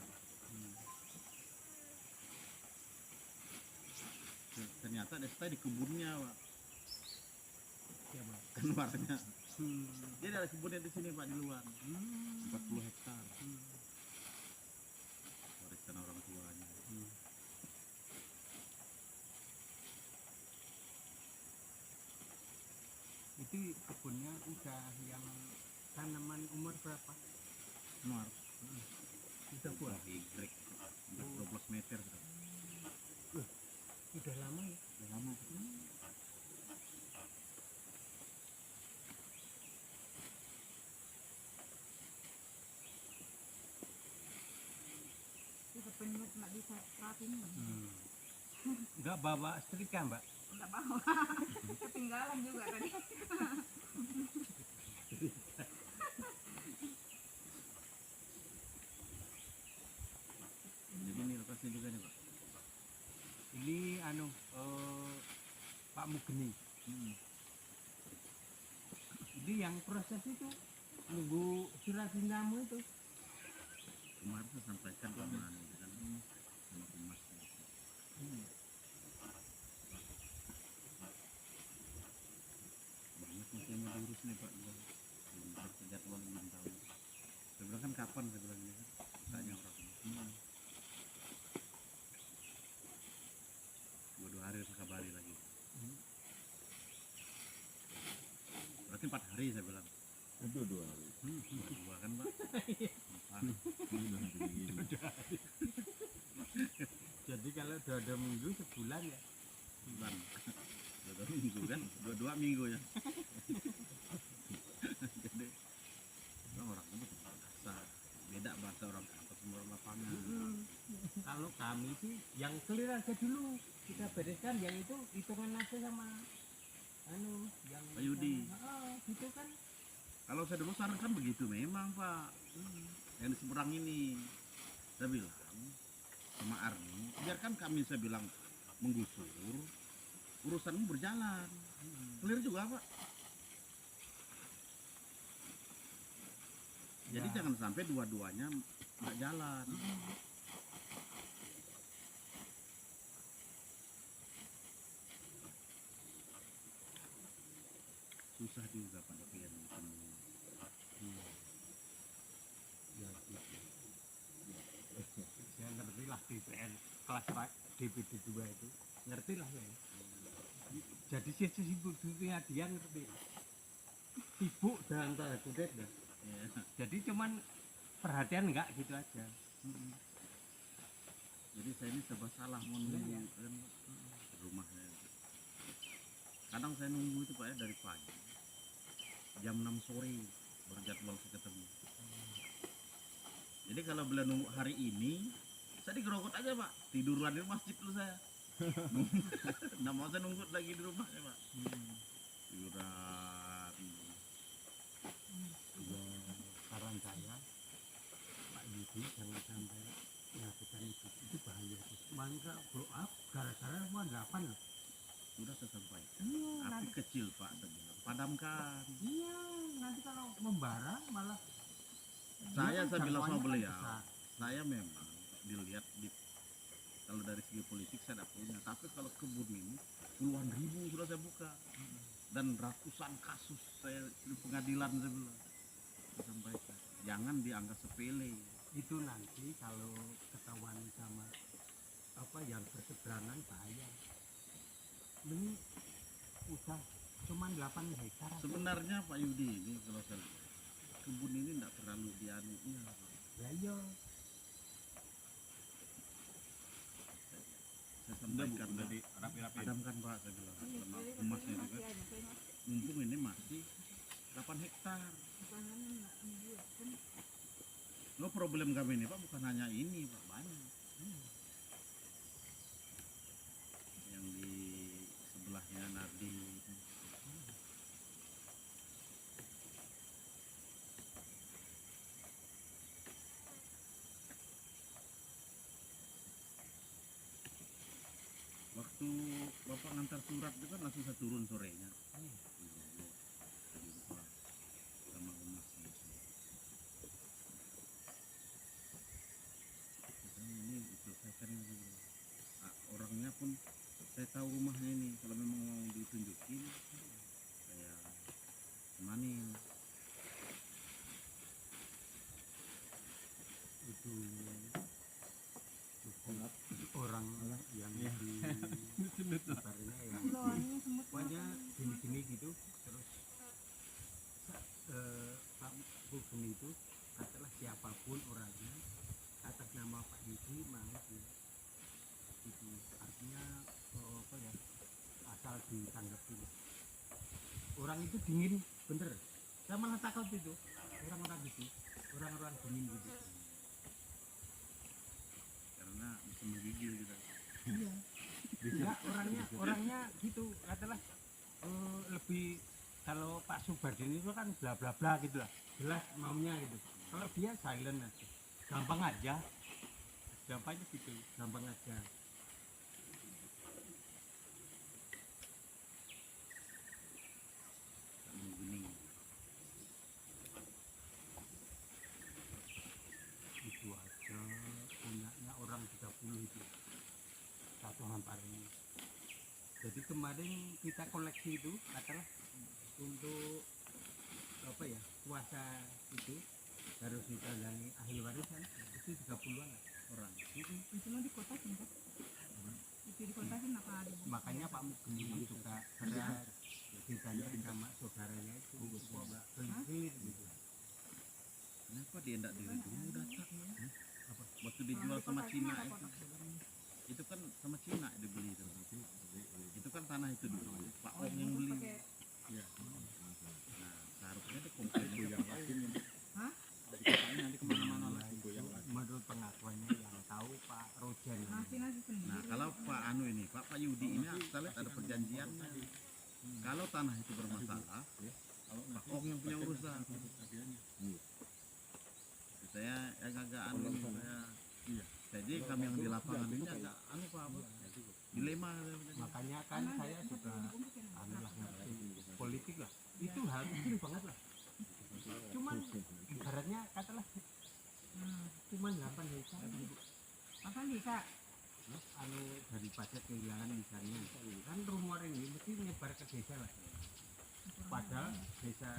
Ternyata dia stay di kebunnya Pak. Ya, Pak. Kan warnanya. Dia ada kebunnya di sini Pak di luar. 40 hektar. Warisan orang tuanya. Itu kebunnya udah yang tanaman umur berapa? Mar. Udah buat. Higrek. Udah 12 meter sudah. Udah lama ya. Udah lama. Itu penyut nggak bisa rapiin. Enggak bawa setrika, Mbak. Nggak bawa. Ketinggalan juga tadi. Jadi ini lokasinya juga nih Pak. Ini Pak Mugeni. Jadi yang proses itu nunggu surat dinamo itu. kemarin saya sampaikan sama itu kan sama Humas. Banyak masih yang mau diurus nih Pak, belum terjadwal 6 tahun. Saya bilang kan kapan, saya bilang ini kan tanya orang. Dua hari saya kabari lagi. Berarti 4 hari saya bilang. Itu 2 hari. Dua kan Pak. Empat. Ini udah hari ini. Jadi kalau 2 minggu sebulan ya. Bulan. 2 minggu kan, 2 minggu ya. Jadi orang itu bahasa beda bahasa orang kantor sama orang lapangan. Kalau kami sih yang clear aja dulu. Kita bereskan yang itu hitungan aja sama yang Pak Yudi. gitu kan. Kalau saya dulu sarankan begitu memang Pak. Yang di seberang ini saya bilang sama Arni, biarkan kami saya bilang menggusur, urusanmu berjalan. Clear juga Pak. Jadi Ya. jangan sampai dua-duanya nggak jalan. Susah juga Pak DPR ini. Ya, gitu. Saya ngerti lah DPR kelas Pak DPD 2 itu ngerti lah ya. Jadi sibuk dunia dia ngerti. Sibuk dalam tanda kutip dah. Ya. Jadi cuman perhatian enggak gitu aja. Jadi saya ini serba salah mau nunggu kan rumahnya. Kadang saya nunggu itu Pak ya dari pagi. Jam 6 sore berjadwal saya ketemu. Jadi kalau beliau nunggu hari ini, saya digerokot aja Pak. Tiduran di masjid dulu saya. Nggak mau saya nunggu lagi di rumah ya Pak. Tiduran. Saran saya Pak Yudi jangan sampai melakukan itu bahaya. Mangga blow up gara-gara semua 8 loh. Sudah saya sampaikan. Iya, Api nanti, kecil Pak, saya bilang. Padamkan. Iya, nanti kalau membara malah Saya bilang sama jangkauannya kan beliau, besar. saya memang dilihat di kalau dari segi politik saya tidak punya, tapi kalau kebun ini puluhan ribu sudah saya buka dan ratusan kasus saya di pengadilan saya bilang. Saya sampaikan, jangan dianggap sepele. Itu nanti kalau ketahuan sama apa yang berseberangan bahaya. Ini udah cuman 8 hektar aja. Sebenarnya Pak Yudi ini kalau saya lihat, kebun ini tidak terlalu dianunya. Ya iya. Saya sampaikan Udah rapi-rapi. padamkan Pak, saya bilang iya, sama jadi humasnya masih juga. ada, saya masih Mumpung ini masih 8 hektar. tangan nggak membuat kan. Lo problem kami ini Pak bukan hanya ini Pak, banyak. Yang di sebelahnya Nardi. Waktu Bapak ngantar surat itu kan langsung saya turun sorenya. Jumpa sama humasnya. Ini diselesaikan ini. Orangnya pun saya tahu rumahnya ini, kalau memang mau ditunjukin saya temanin. Itu orang yang di sebenarnya yang Loannya semut pokoknya gini-gini gitu terus Pak Bugeng itu katalah siapapun orangnya atas nama Pak Yudi mau itu artinya apa ya asal ditanggapi orang itu dingin bener saya malah takut itu orang-orang gitu orang-orang dingin gitu Karena bisa menggigil gitu. iya enggak orangnya gitu katalah lebih kalau Pak Subardin itu kan bla bla bla gitu lah jelas maunya gitu kalau dia silent aja gampangnya gitu gampang aja Tak mengguning. itu aja kemarin kita koleksi itu adalah untuk apa ya, kuasa itu harus ditandangi ahli warisan itu 30-an lah orang. Itu mah di kota sih kan? Itu di kota sih apa ada? Makanya Pak Mugeng ini juga berat ditandai sama saudaranya itu coba keliling gitu. Kenapa dia enggak dari dulu datang ya? Apa? Waktu dijual sama Cina itu kan sama Cina dibeli itu. Itu kan tanah itu dulu. Pak Om yang beli. Iya. Nah, seharusnya dia komplit Goyang lagi nih. Hah? Dikatanya nanti kemana-mana lagi goyang lagi. Menurut pengakuannya yang tahu Pak Rojan ini. Nasi sendiri. Nah, kalau Pak Anu ini, Pak Yudi ini saya lihat ada perjanjiannya. Kalau tanah itu bermasalah, Kalau Pak Om yang punya urusan. Saya agak anu saya. Iya. Jadi kami yang di lapangan ini agak anu Pak apa? Dilema. Makanya kan saya juga anu lah ngerti politik lah. Itu harus ini banget lah. Cuman ibaratnya katalah cuman 8 hektar Apa bisa? anu daripada kehilangan misalnya kan rumor ini mesti nyebar ke desa lah. Padahal desa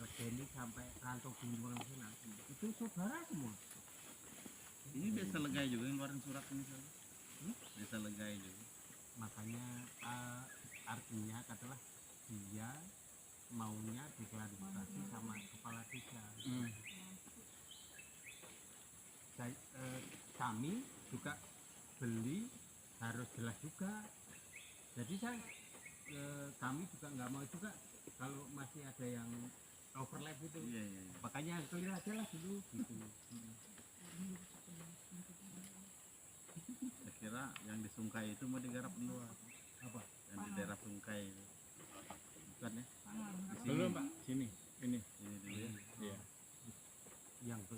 Legeni sampai Rantau Gunung sana itu saudara semua. Ini desa Legai juga yang ngeluarin surat ini misalnya. Desa Legai juga. Makanya artinya katalah dia maunya diklarifikasi sama kepala desa. Kami juga beli harus jelas juga. Jadi kami juga nggak mau juga kalau masih ada yang overlap itu. Iya. Makanya clear aja lah dulu gitu. Saya kira yang di Sungkai itu mau digarap dulu Apa? yang di daerah Sungkai itu. Bukan ya? Di sini. Belum Pak, sini. Ini. Ini dulu ya. Iya. Yang ke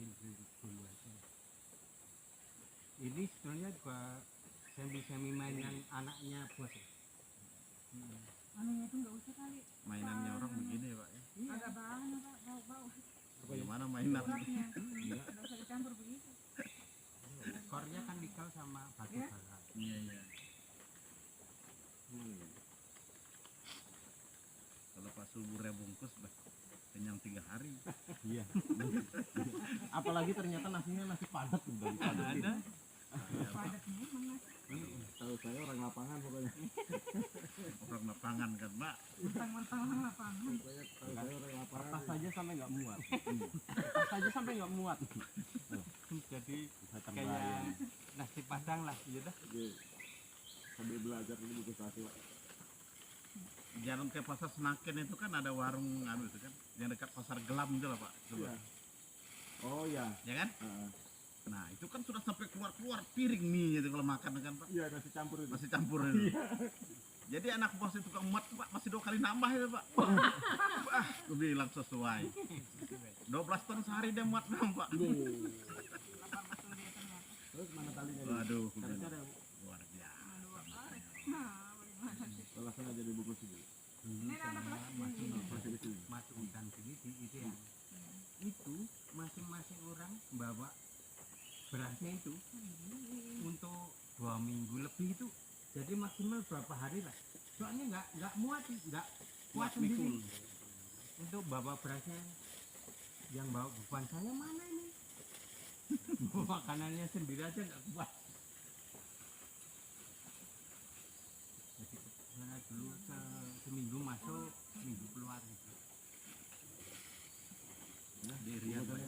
dulu aja. Ini sebenarnya juga semi mainan anaknya bos. Anunya itu nggak usah kali. Mainannya orang begini ya Pak ya. Ada bahan apa? Bau-bau. Bagaimana mainan? Uratnya. Nggak usah dicampur begitu. Kornya kan nikal sama batu Ya. bara. Iya. Kalau Pak Suburnya bungkus bah kenyang 3 hari. Iya. Apalagi ternyata nasinya nasi padat tuh dari padat. Ada. Padat memang nasi. Tahu saya orang lapangan pokoknya. Orang lapangan kan Pak. Mentang-mentang lapangan. Pokoknya tahu saya orang lapangan. Kertas saja sampai nggak muat. Kertas saja sampai nggak muat. Jadi Bisa kayak terbayang. nasi padang lah, ya dah. Oke. Sambil belajar ini buku nasi Pak. Jalan ke pasar Senaken itu kan ada warung anu itu kan yang dekat pasar Gelam itu lah Pak. Coba. Iya. Oh iya. Ya kan? Heeh. Nah, itu kan sudah sampai keluar piring mie itu kalau makan kan Pak. Iya nasi campur itu. Masih campur itu. Jadi anak bos itu kan muat Pak, masih 2 kali nambah itu Pak. Wah, aku bilang sesuai. 12 ton sehari dia muat memang Pak. Terus mana talinya? Waduh, aku Harusnya bilang, ada luar biasa. Nah, bagaimana sih? langsung aja dibungkus dulu. Ini anak Saya plastik. Masih di sini. masuk hutan sini di itu ya. Itu masing-masing orang bawa berasnya itu untuk 2 minggu lebih itu. Jadi maksimal berapa hari lah. Soalnya nggak muat, nggak kuat sendiri. Untuk bawa berasnya yang bawa beban saya mana ini? Bawa makanannya sendiri aja nggak kuat. Jadi saya dulu seminggu masuk, seminggu keluar gitu. Di Riyadh Pak.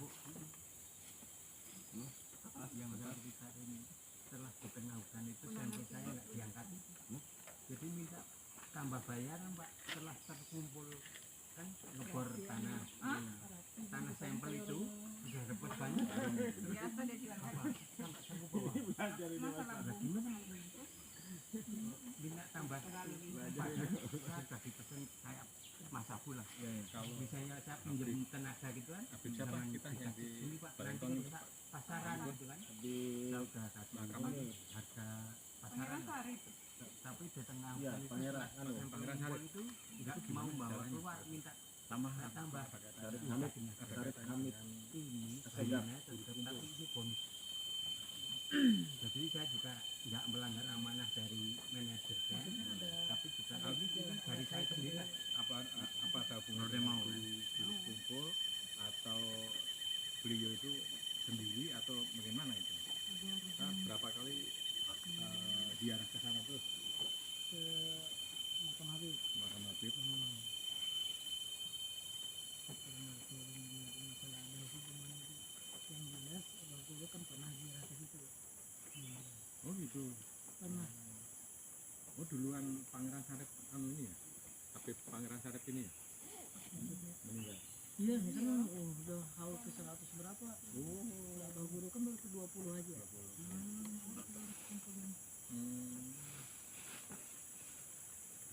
Yang saya kita ini setelah di tengah hutan itu sampai saya nggak diangkat. Jadi minta tambah bayaran Pak setelah terkumpul kan ngebor tanah tanah sampel itu sudah dapat banyak Biasa dia bilang kan. sampai sanggup bawa. Belajar ini Mas. Masalah Nah, bungkus gimana? sama bungkus. Minta tambah padahal saya sudah dipesan kayak Mas Abu lah. Kalau Misalnya saya pinjam tenaga gitu kan, Habib siapa jangan kita yang di ini Pak, nanti Barengkong itu? kita pasaran gitu kan. Di Saya udah kasih Mahkamah. harga Pangeran pasaran. Sari. Tapi di tengah Iya, hutan itu Pangeran, setelah anu, sampai Pangeran kumpul Sari. itu nggak mau bawa keluar, minta Tambahan. tambah. Tarik Hamid. Tarik Hamid. Ini Segap. bayinya tetap tapi ini bonus. Jadi saya juga nggak melanggar amanah dari manajer saya. sendiri lah. apa ada hubungan Menurut mau. guru kumpul atau beliau itu sendiri atau bagaimana itu? Nah, berapa kali ziarah ke sana terus ke makam Habib. makam Habib? Karena kalau masalah ada hubungan itu yang jelas Abah Guru kan pernah ziarah ke situ. Oh gitu. Pernah. Oh duluan Pangeran Sarip ini ya? Habib Pangeran Sarip ini ya? Maksudnya Meninggal. iya ini kan udah haul ke 100 berapa. Oh. Abah Guru kan baru ke 20 aja.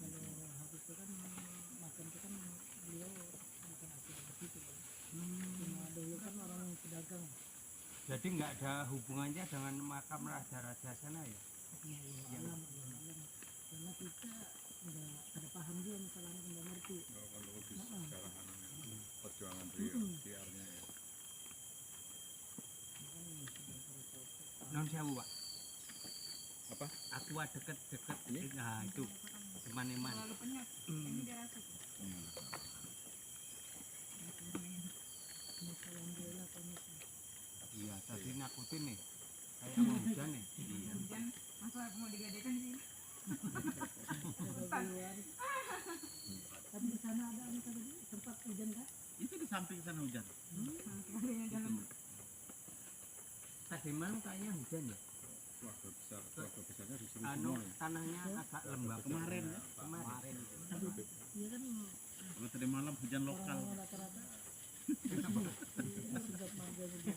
Kalau Habib itu kan makan itu kan beliau bukan asli dari situ kan. Cuma dulu kan orang pedagang. Jadi nggak ada hubungannya dengan makam raja-raja sana ya? Alam. Karena kita udah ada paham juga masalahnya, udah ngerti. Oh, kalau lebih Heeh. secara perjuangan beliau siarnya ya. Makanya sudah berapa Non sewu Pak. Apa? Aqua deket-deket. Ini? Nah itu teman-teman. Terlalu penyok. Ini dia rasa. masalah bela kami sih. Iya tadi nakutin nih. Kayak mau hujan nih. Iya. Hujan, masa mau digadekan sih? Jaga keluar. Tapi di sana ada anu tadi tempat hujan kak? Itu di samping sana hujan. Kalinya dalam. Tadi malam kayaknya hujan ya. Keluarga besarnya disuruh Anu semua ya. tanahnya agak lembab. Kemarin ya. Kemarin. Iya kan Kalau tadi malam hujan lokal. orang-orang rata-rata sudah marga juga.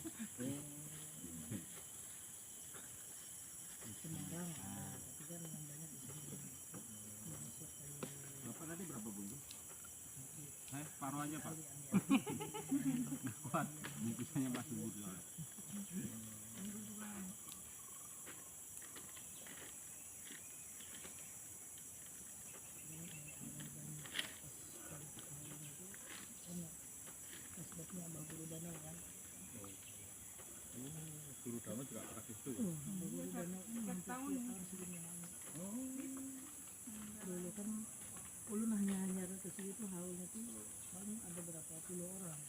Semarang, tapi kan yang banyak di sini. Masuk kayak Bapak tadi berapa bungkus? Paruh aja Pak. kali Nggak kuat. Bungkusannya masih butuh. sebabnya Abah Guru Danau kan. Guru Dharma juga pernah ke situ ya? Abah Guru Danau hampir tahun tiap ya? tahun segini lama. Dulu kan ulun hanya ke situ haulnya tuh paling ada berapa puluh orang.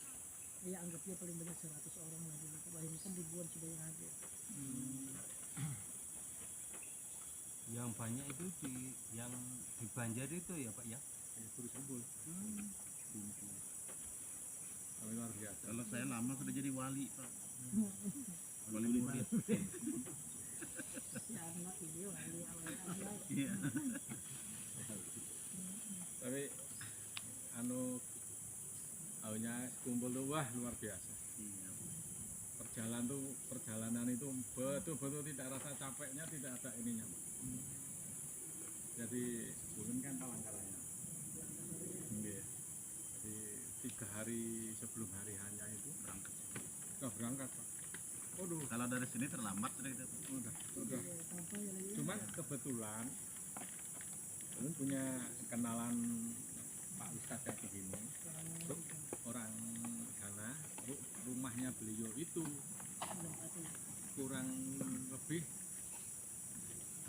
Ya anggap dia paling banyak 100 orang lah dulu. Wah kan ribuan sudah yang hadir. Yang banyak itu yang di Banjar itu ya Pak ya. Ya, Guru Sambul. Tapi luar biasa. Kalau saya lama sudah jadi wali Pak. Wali murid. Ya anak ini wali awal-awal. Iya. Tapi anu aunya kumpul tuh wah luar biasa. Perjalanan itu betul-betul tidak rasa capeknya, tidak ada ininya. Jadi bukan kan Palangkaraya. Iya. Jadi 3 hari sebelum hari hanya itu berangkat Pak. Waduh, Kalau dari sini terlambat sudah itu. udah. Apa ya lagi? Cuman kebetulan Ulun punya kenalan Pak Ustadz kayak begini. Orang sana, rumahnya beliau itu kurang lebih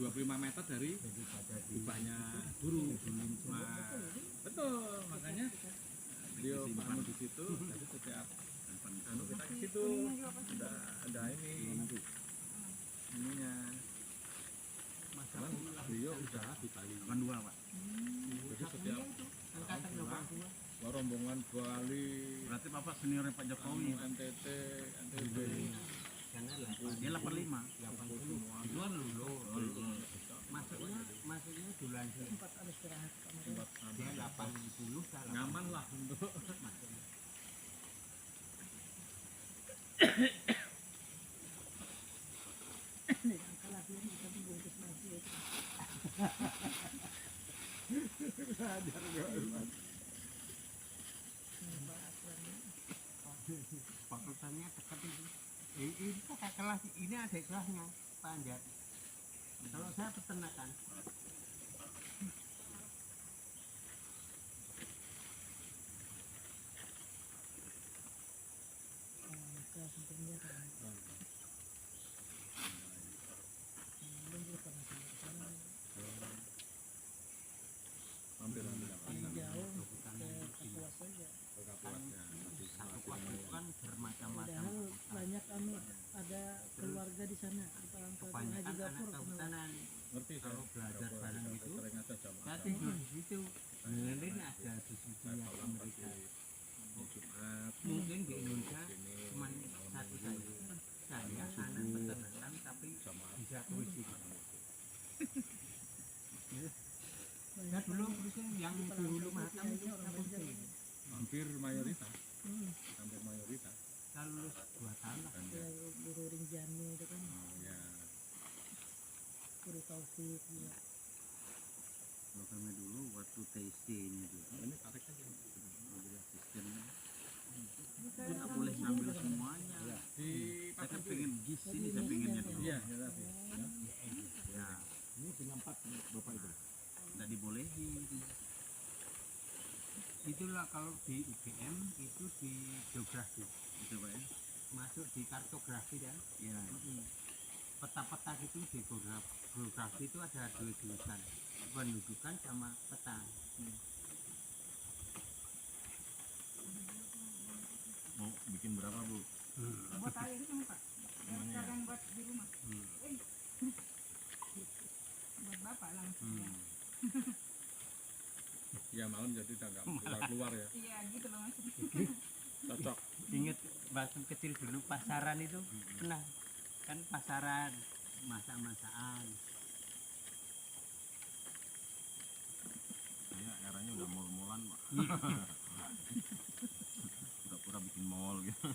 25 meter dari rumahnya guru. Nah, betul, makanya beliau anu di situ, jadi setiap anu kita ke situ ada ini ininya. Cuman beliau usaha di Bali. 82 Pak. Jadi setiap tahun pulang, rombongan Bali, Berarti Bapak seniornya Pak Jokowi. NTT, NTB, Karena Dia 85. 80 duluan dulu. Maksudnya duluan sih. Tempat ada istirahat kamar. tempat Dia aman. 80 salah. Nyaman lah untuk Maksudnya. Kalah dia bisa bungkus nasi itu. Fakultasnya dekat itu. Ini kakak kelas, ini adik kelasnya Pak Anjar. Kalau saya peternakan. Ke sampingnya kan. Belum juga pernah sampai ke sana. hampir-hampir apa sana. anak kehutanan Ngerti saya. kalau belajar Dapur bareng kita gitu sering aja jam saya makan. tidur di situ dengerin ada Saya diskusinya pulang mereka pagi Jumat. mungkin di Indonesia Sini cuma malam satu minggu, saya anak peternakan tapi sama bisa turisik ya dulu turisnya yang di hulu Mahakam itu aku hampir mayoritas. Hampir mayoritas. saya lulus 2 tahun lah Dan Ya, ya, Guru Rinjani itu kan ya Guru Taufik juga. Kalau kami dulu waktu TC-nya dulu ini tarik aja. jadi asistennya Bisa itu nggak boleh ngambil semuanya. Ya, di Saya kan pengen GIS ini saya pengennya dulu. Iya, ya tadi. Ya. Ya, Ini punya 4 bapak itu. nggak dibolehin. itulah kalau di UGM itu di geografi Itu Pak ya. masuk di kartografi kan Ya, peta-peta gitu di geografi itu ada 2 jurusan pendudukan sama peta mau bikin berapa Bu? buat air itu Pak. Semuanya. Sekalian buat di rumah. Eh. Buat bapak langsung ya. Ya malam jadi udah nggak keluar ya. Iya gitu loh maksudnya. Cocok. inget waktu kecil dulu pasaran itu pernah kan pasaran masak-masakan Saya eranya udah mall-mallan Pak. Pura-pura bikin mall gitu.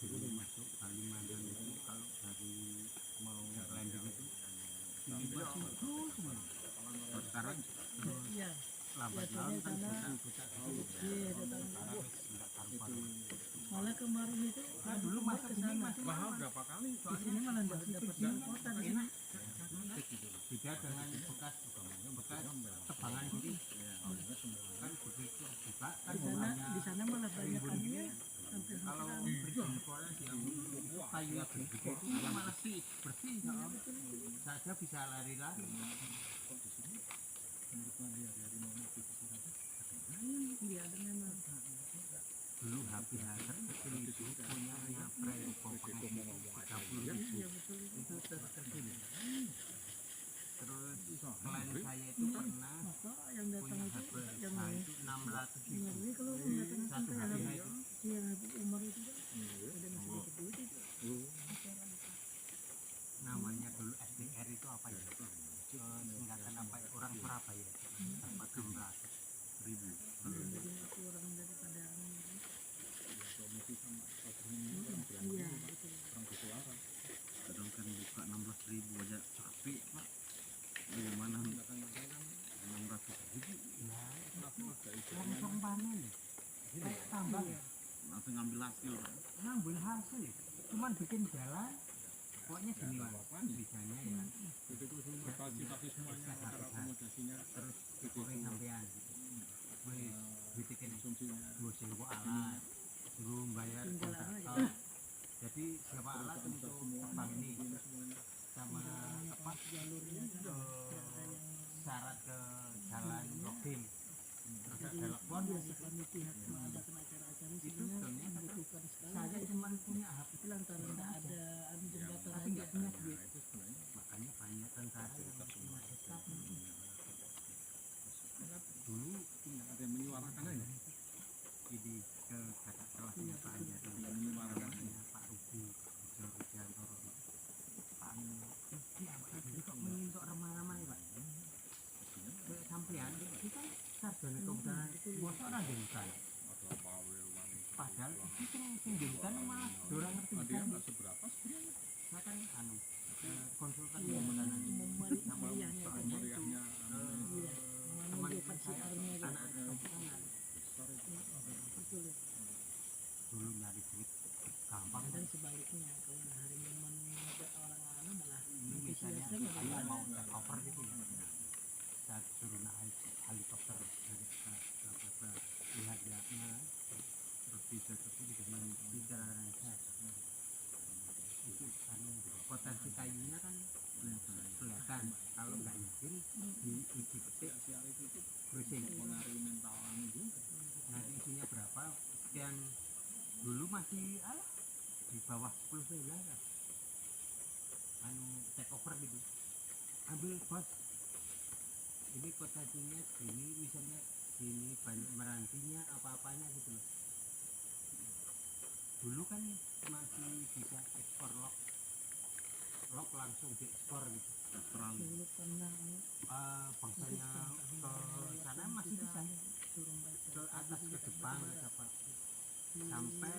dulu masuk Kalimantan itu kalau dari mau landing itu ini baju terus semua sekarang Iya, lambat biasanya laun kan sana buta iya datang. nggak karuan Malah kemarin itu nah, dulu masuk ke sini sana. masih Mahal berapa kali? Di sini malah dapat kota di sini. beda dengan bekas tebangan gini kan begitu buka kan Di sana malah banyak anunya sampai kalau berjengkolan yang kayu begitu itu malah sih bersih saja bisa lari-lari Iya ada memang. dulu HP kecil itu punya nyapre pokoknya 30.000 Iya betul itu. itu terkecil terus klien saya itu pernah Maka yang datang punya itu HP yang nah ini. itu 600.000 Jadi kalau yang datang satu sampai HP Habib, itu si yang Habib Umar itu kan ada masih dapat duit itu. namanya dulu SDR itu apa ya singkatan apa ya? Orang Surabaya dapat 600.000 Jadi aku orang daripada iya betul. Kadang kan buka 16.000 aja capek Pak. Bagaimana 600.000 langsung panen tambah langsung ngambil hasil Pak. ngambil hasil cuman bikin jalan pokoknya gini lah bisanya ya Itu fasilitasi semuanya, cara akomodasinya, terus sore sampean wis bikin konsumsinya. gue sewa alat belum bayar Tinggal kontraktor aja. jadi sewa alat untuk tebang ini sama apa Jalurnya kan syarat ke jalan logging terus jadi ada telepon biasa panitia mengadakan acara-acara itu sebenarnya ternyata membutuhkan sekali. saya cuma punya HP Itu lantaran tidak ada jembatan tapi aja. nggak punya duit Itu sebenarnya makanya banyak tentara yang punya SK dulu nggak ada yang menyuarakan aja. jadi ke kakak kelasnya Pak Anjar Yang menyuarakan aja. Pak Rudi Wijanto Pak ini kok mengintuk remah-remah ya Pak kayak sampean itu kan sarjana kehutanan bosok orang jenderal Ada pawe wangi. padahal itu yang jenderal malah dorang ngerti Dia kan nggak seberapa sebenarnya. saya kan anu konsultan kehutanan Meriahnya soalnya kan. itu Iya, Meriahnya teman menunjukkan saya siarnya gitu. anak kehutanan Betul. dulu nyari duit gampang Dan sebaliknya kalau hari momen ada orang anu malah ini misalnya antusiasnya dia malah mau cover gitu ya saya suruh naik helikopter dari lihat lihatnya terus bisa tapi dengan tidak saya rela lah anu take over gitu, ambil bos ini potensinya sini, misalnya sini banyak merantinya apa-apanya gitu loh. Dulu kan masih bisa ekspor lok langsung diekspor gitu. dulu pernah Bangsanya ke sana masih bisa ke atas ke Jepang ke apa. Sampai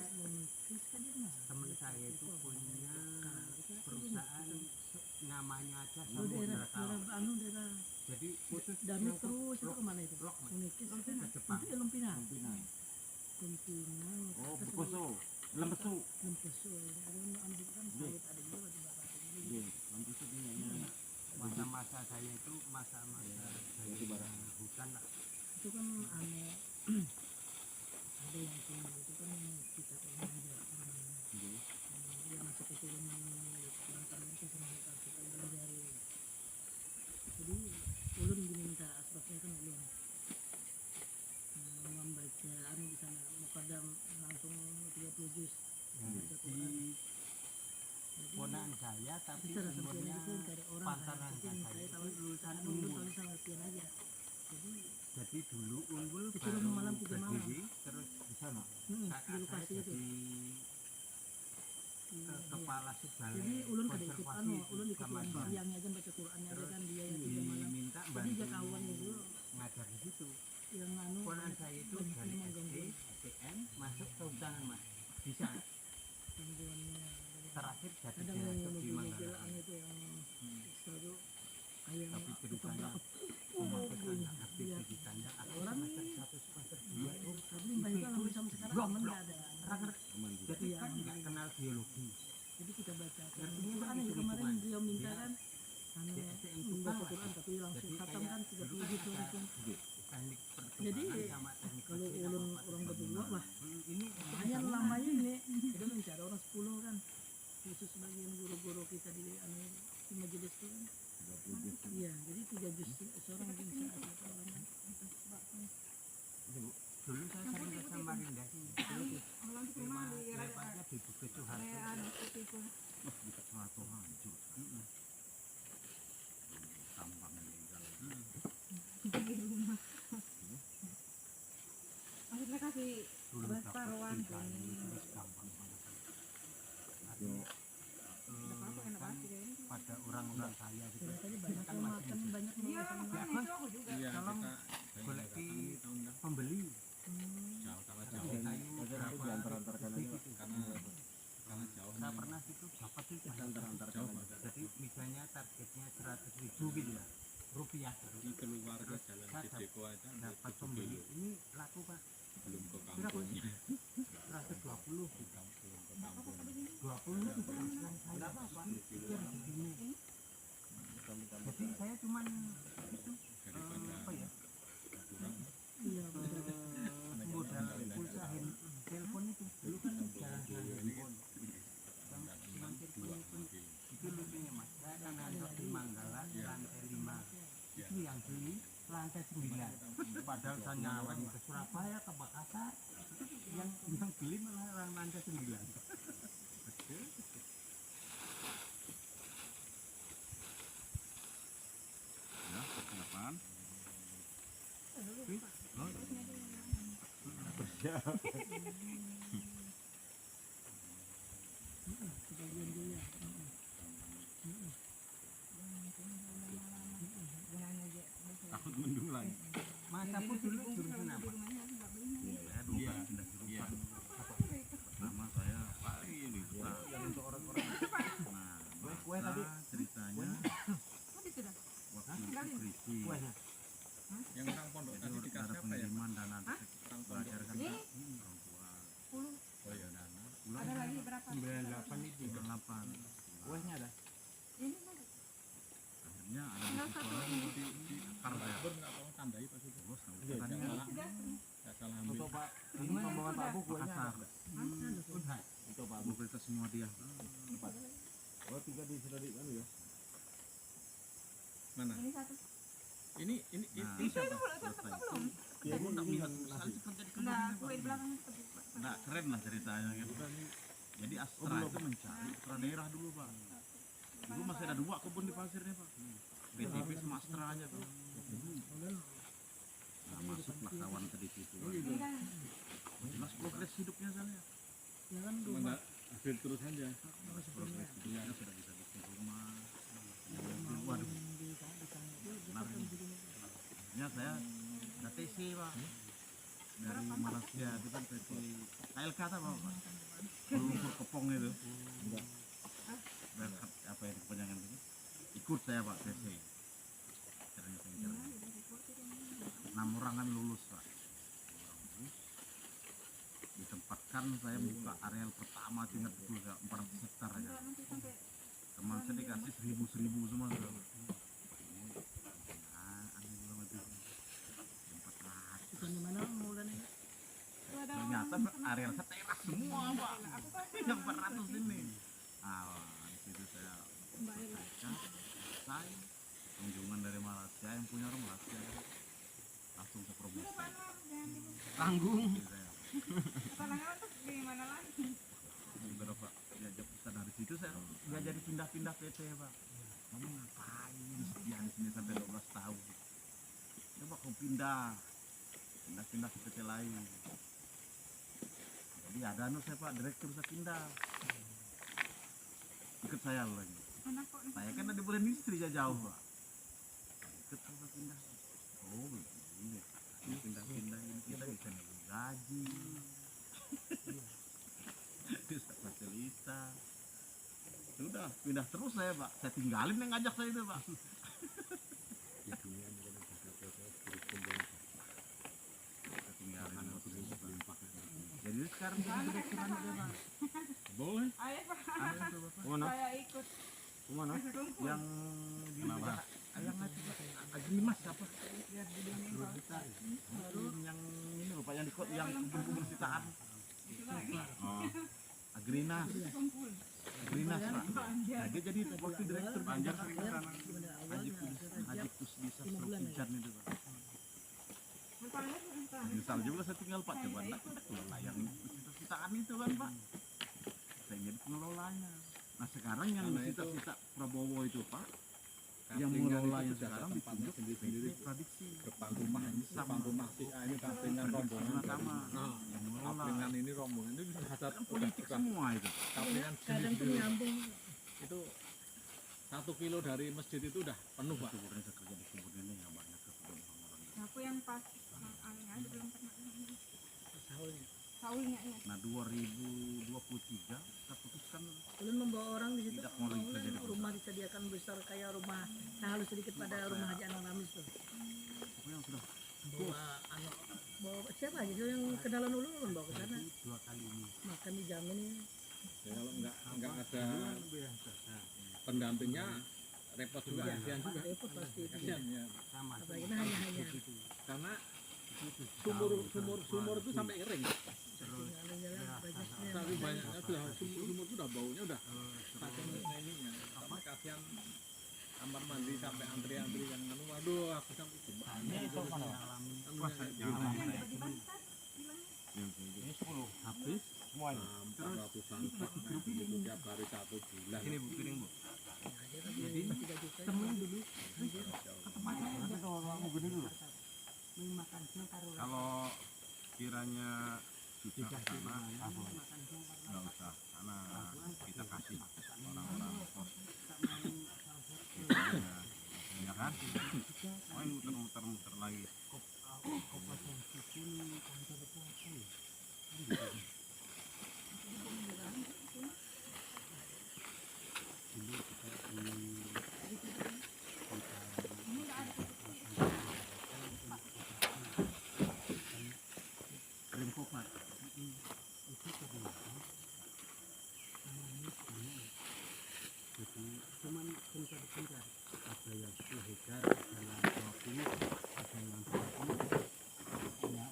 temen saya itu punya perusahaan namanya aja Samudra Kala. daerah Jadi khusus Danau yang terus itu lok, kemana itu? lok, Mas. Unikis Ke Jepang. itu Lumpinang. Pimpinan. Lumpinang. Oh, Bukoso. Lempesu. Lempesu. Ada anu kan sawit ada juga di barat ini. Iya, Lempesu ini. Masa-masa saya itu masa-masa saya hutan lah. Itu kan anu ada yang punya itu kan kita belajar dia masih keturunan kalian ke sana kita belajar jadi ulun diminta asbabnya kan ulun membaca anu di sana mukadam langsung 30 juz baca Quran. Jadi Ponaan saya tapi kita rasa umurnya itu dari orang pantaran mungkin saya saya itu tahu lulusan unggul unggul. tapi sama latihan aja jadi Dulu unggul Disuruh baru malam 3 malam. berdiri, terus Di sana. di kakak lokasi saya itu jadi Iya. kepala subbalai Jadi ulun kada ikut konservasi anu, ulun ikut Taman yang Bang. siangnya aja baca Qurannya aja Terus kan dia yang 3 malam. diminta Jadi bantu dia kawannya dulu ngajar di situ. yang anu Ponan saya itu banyak dari memang SD, gangguan STM masuk ke hutanan mas. Bisa gangguannya. terakhir jadi Kadang direktur di mobil-mobil Manggala. anu itu yang selalu kayak Tapi ceritanya Oh, umat kita iya. nggak ngerti Iya. ceritanya. Aku Orang semester ini- 1 semester 2 itu tapi banyak orang sampai sekarang Blok, aman blok. nggak ada. orang ngerti. Aman juga. Jadi Iya. kan nggak kenal biologi. Jadi kita baca Artinya Quran kan yang kemarin hitung-hitungan. dia minta Dia- kan anu dia STM membaca Tumpang, Quran tapi langsung Jadi khatam kayak kan dulu 30 kan juz ada langsung. teknik Jadi, pertukangan sama teknik Kalau mesin ulun apa-apa orang itu. berdua wah Ini lumayan lamanya ini kita mencari orang 10 kan khusus bagian guru-guru kita di anu di majelis itu kan 30 juz. iya jadi 3 juz seorang bisa satu orang kan. dulu saya sering ke Samarinda dulu Orang di rumah di lepasnya di Bukit Soeharto. anu seperti itu. Dekat Soeharto hancur. Tambang meninggal. Di rumah. Maksudnya kasih Dulu Bahasa dapat Rowan cerita ini ini. terus gampang banget. Yo, Enak apa enak kan apa gitu. pada orang-orang kaya gitu Kelihatannya banyak kan yang masih makan banyak Iya, yang makan. makanya itu aku juga. Iya, Tolong kita golek datang di- tahun dah. pembeli Jauh kalah Tapi jauh kayu Kadang itu berapa diantar-antarkan kubik aja. gitu. karena jauh. Saya pernah itu dapat itu Antar-antarkan Jauh, aja. Pak. jadi misalnya targetnya 100.000 gitu ya rupiah gitu. Di keluarga Terus jalan saya Cedeko aja dapat 7 pembeli kilo. ini laku pak Belum ke berapa kampung. 120 Belum ke kampung. 20 itu penghasilan saya apa pikir begini jadi saya cuman itu Daripada apa ya kurang. Iya betul. modal pulsa telepon itu dulu kan jalan-jalan handphone yang telepon itu lucunya mas saya kan ngantor di Manggala di lantai 5 itu yang beli lantai 9 padahal saya nyawain ke Surabaya ke Makassar yang beli malah orang lantai 9 Ya, kenapaan? Sebagian dia ya. Takut mendung lagi. masa pun dulu turun kenapa Saya dulu kan pindah ke rumah. Pertama saya paling ini Pak. untuk orang-orang Nah, kue tadi ceritanya Tadi sudah. waktu itu krisis. kuenya Yang orang pondok Jadi tadi ada dikasih apa ya? pengiriman dana Orang pondok. belajar kan Ini orang tua. 10. Oh iya dana. Ada lagi berapa? 98 itu 98. kuenya ada Ini mana? Akhirnya ada di Tinggal sekolah satu ini. di Karena Karya. pun nggak tahu tandai pas itu. Bos, tahu Iya, kan jangan. ya. Sudah. Nggak salah ambil. Untuk Pak, Ini ini pembawa Pak Bu kuenya Makassar. ada. Unhas Itu Pak Bu kita semua dia. Empat. Oh, 3 di sudah di kan ya. Mana? Ini satu. Ini Nah. ini siapa? Belum tetap belum. Iya, Aku tak ini lihat nasi. soalnya seperti di Nah, kebun. kue di belakang. Nah, keren lah ceritanya kan. Jadi Astra itu mencari Astra daerah dulu Pak. Dulu masih ada 2 kebun di pasir nih Pak. BTP sama Astra aja tuh. Nah masuklah kawan tadi itu. Jelas progres hidupnya saya. Ya kan Mana hasil terus aja. Progres hidupnya sudah bisa bikin rumah. Waduh, di sana itu benar ini. Akhirnya saya ada TC Pak. Dari Malaysia itu kan TC KLK apa Pak? Lumpur Kepong itu. Dan apa itu kepanjangan itu? Ikut saya Pak TC. Caranya saya caranya. 6 orang kan lulus Pak. 6 orang lulus. Ditempatkan saya buka areal pertama tingkat betul saya 400 hektar aja. Teman saya dikasih 1000 semua sudah. Aneh belum itu. 400. di mana mulanya? Ternyata areal saya teras semua Pak. Yang 400 ini. Di situ saya selesai kunjungan dari Malaysia yang punya rumah Malaysia langsung saya promosi. Tanggung. Tanahnya tuh gimana lagi? Beberapa diajak kita dari situ saya nggak jadi pindah-pindah PT Pak. Kamu ngapain setia di sini sampai 12 tahun? Coba kau pindah ke PT lain. Jadi ada saya Pak direktur saya pindah. Ikut saya lagi. Saya kan ada bulan istri jauh Pak. Ikut saya pindah. Oh begini. Pindah-pindah ini kita bisa nego gaji. Bisa fasilitas. Sudah pindah terus saya Pak. Saya tinggalin yang ngajak saya itu Pak. Saya tinggalin. Jadi sekarang jadi direkturan itu Pak. Boleh. Ayo Pak, Ayo Bapak. Mana? saya ikut. Kemana? Yang di yang Agrimas apa? Biar di dunia Yang ini Bapak yang di yang kebun sitaan. Oh. Agrinas. Agrinas Pak. Nah, dia jadi waktu direktur Banjar kan ke sana. Haji Kusbisa Sultan itu Pak. Misal juga saya tinggal Pak coba tak kita kelola yang sitaan itu kan Pak. Saya jadi pengelolanya. Nah sekarang yang sita-sita Prabowo itu Pak, yang mengelola yang sekarang ditunjuk sendiri-sendiri. Prediksi Depan rumah ini, depan rumah si A ini kaplingan rombongan. sama yang mengelola. Kaplingan ini rombongan itu bisa ada Kan politik semua itu. kaplingan Kadang tuh sendiri. nyambung. Itu 1 kilo dari masjid itu udah penuh Pak. Sebenarnya saya kerja di kubur ini ya banyak kesalahan orang-orang. Aku yang pas aneh aja belum pernah. Sahulnya. Saulnya ya. Nah 2023 kita putuskan Ulun membawa orang di situ. Tidak mau lagi kerja di Rumah disediakan besar kayak rumah halus sedikit pada rumah Haji Anwar Ramis tuh. pokoknya sudah Bawa anu, bawa siapa aja tuh yang kenalan ulun ulun bawa ke sana. 2 kali ini. Makan dijamin ini. Ya, kalau nggak ada pendampingnya repot juga, kasihan juga. Repot pasti itu. Kasihan ya. Sama. Apalagi hanya Karena sumur itu sampai kering. Tapi banyaknya sudah sumur itu udah baunya udah saking ininya. Sama kasihan kamar mandi sampai antri-antri yang anu, waduh aku sampai gimana gitu. ini 10 habis semuanya. Hampir ratusan pak itu tiap hari 1 bulan. Ini Bu piring Bu. Jadi temen dulu Kalau kiranya susah ke sana nggak usah karena kita kasih orang-orang kos ya kan main muter-muter lagi krim kopat Cuman pencar-pencar ada yang 10 hektar, ada yang 20, ada yang 30. Ya,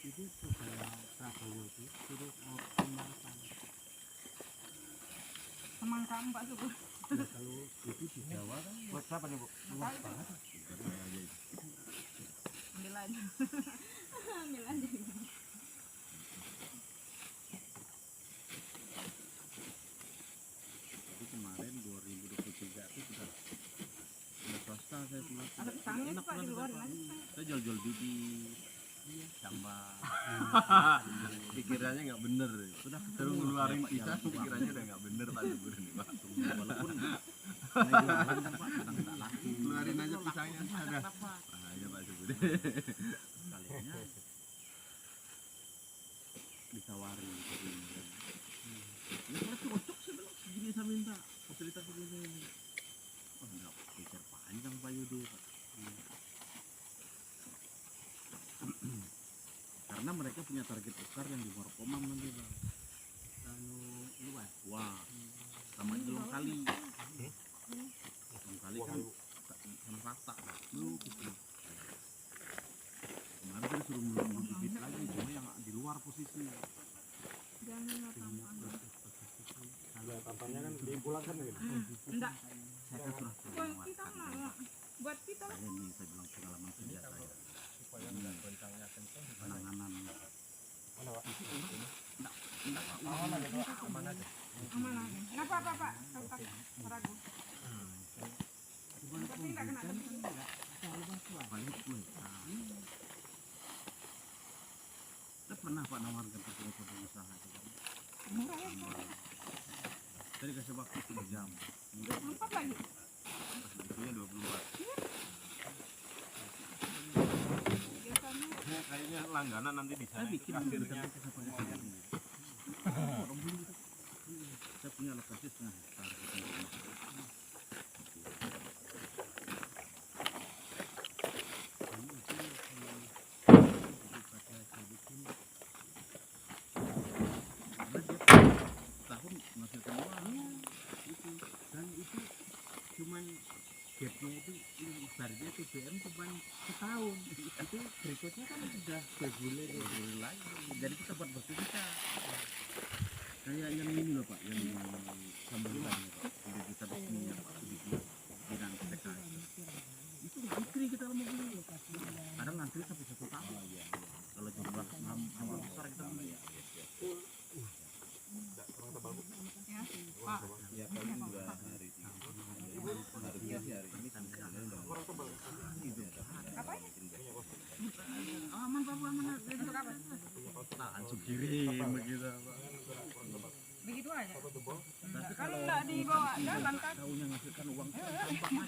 itu saudara Prabowo itu suruh kembangkan. Semangka Mbak Suku. Ya, kalau itu di Jawa kan buat siapa nih Bu? Luas banget. Ambil aja. Ambil aja. Pak di luar aja. Saya jual-jual bibit, gambar. Pikirannya nggak bener. Sudah terus ngeluarin pisang, pikirannya udah nggak bener Pak Subur nih Pak. Walaupun saya jualan kan Pak, kadang tak laku. Keluarin aja pisangnya ada. Bahaya Pak Subur. Kalinya ditawarin gitu. Ya kalau cocok sih bilang segini saya minta fasilitas begini. Oh enggak pikir panjang Pak Yudi Pak. Karena mereka punya target besar yang di Morkomam nanti Pak. Luas. Wah, sama Jelong Kali. Jelong Kali kan sama rata. Lu gitu. Kemarin saya disuruh menunggu bibit lagi, cuma yang di luar posisi. Jangan apa-apa. Ya, tampaknya kan dipulangkan gitu. Enggak. Saya kan sudah Buat kita mah. Buat kita. saya ini saya bilang pengalaman kerja saya. Penanganan. Aman aja. Enggak apa-apa Pak. Kalau tak ragu. Bukan Tapi enggak kena pendidikan tepi. balik mereka. Saya pernah Pak nawarkan ke pengusaha itu kan. Murah ya Pak. Saya dikasih waktu 3 jam. 24 lagi. Itunya 24. Biasanya Kayaknya langganan nanti di Saya sana. bikin Akhirnya saya punya lokasi setengah hektar. Tahun menghasilkan uang itu, dan itu cuman gapnya itu ibaratnya TBM cuman setahun, itu berikutnya kan sudah bergulir lagi, jadi kita buat berpisah. Kayak yang ini loh Pak, yang di Sambutan Pak, udah kita resminya Pak, di bidang PKS itu dikri kita mau beli, kadang ngantri sampai 1 tahun. Kalau jumlah nambah besar kita beli. ya. Pak. ya kami juga hari ini harusnya sih hari ini sebenarnya udah Apa ya? Aman Pak, aman. Untuk apa? Langsung kirim begitu Pak. Begitu aja. Tapi Kalau enggak dibawa jalan kan. tahunya ngasihkan uang Mahal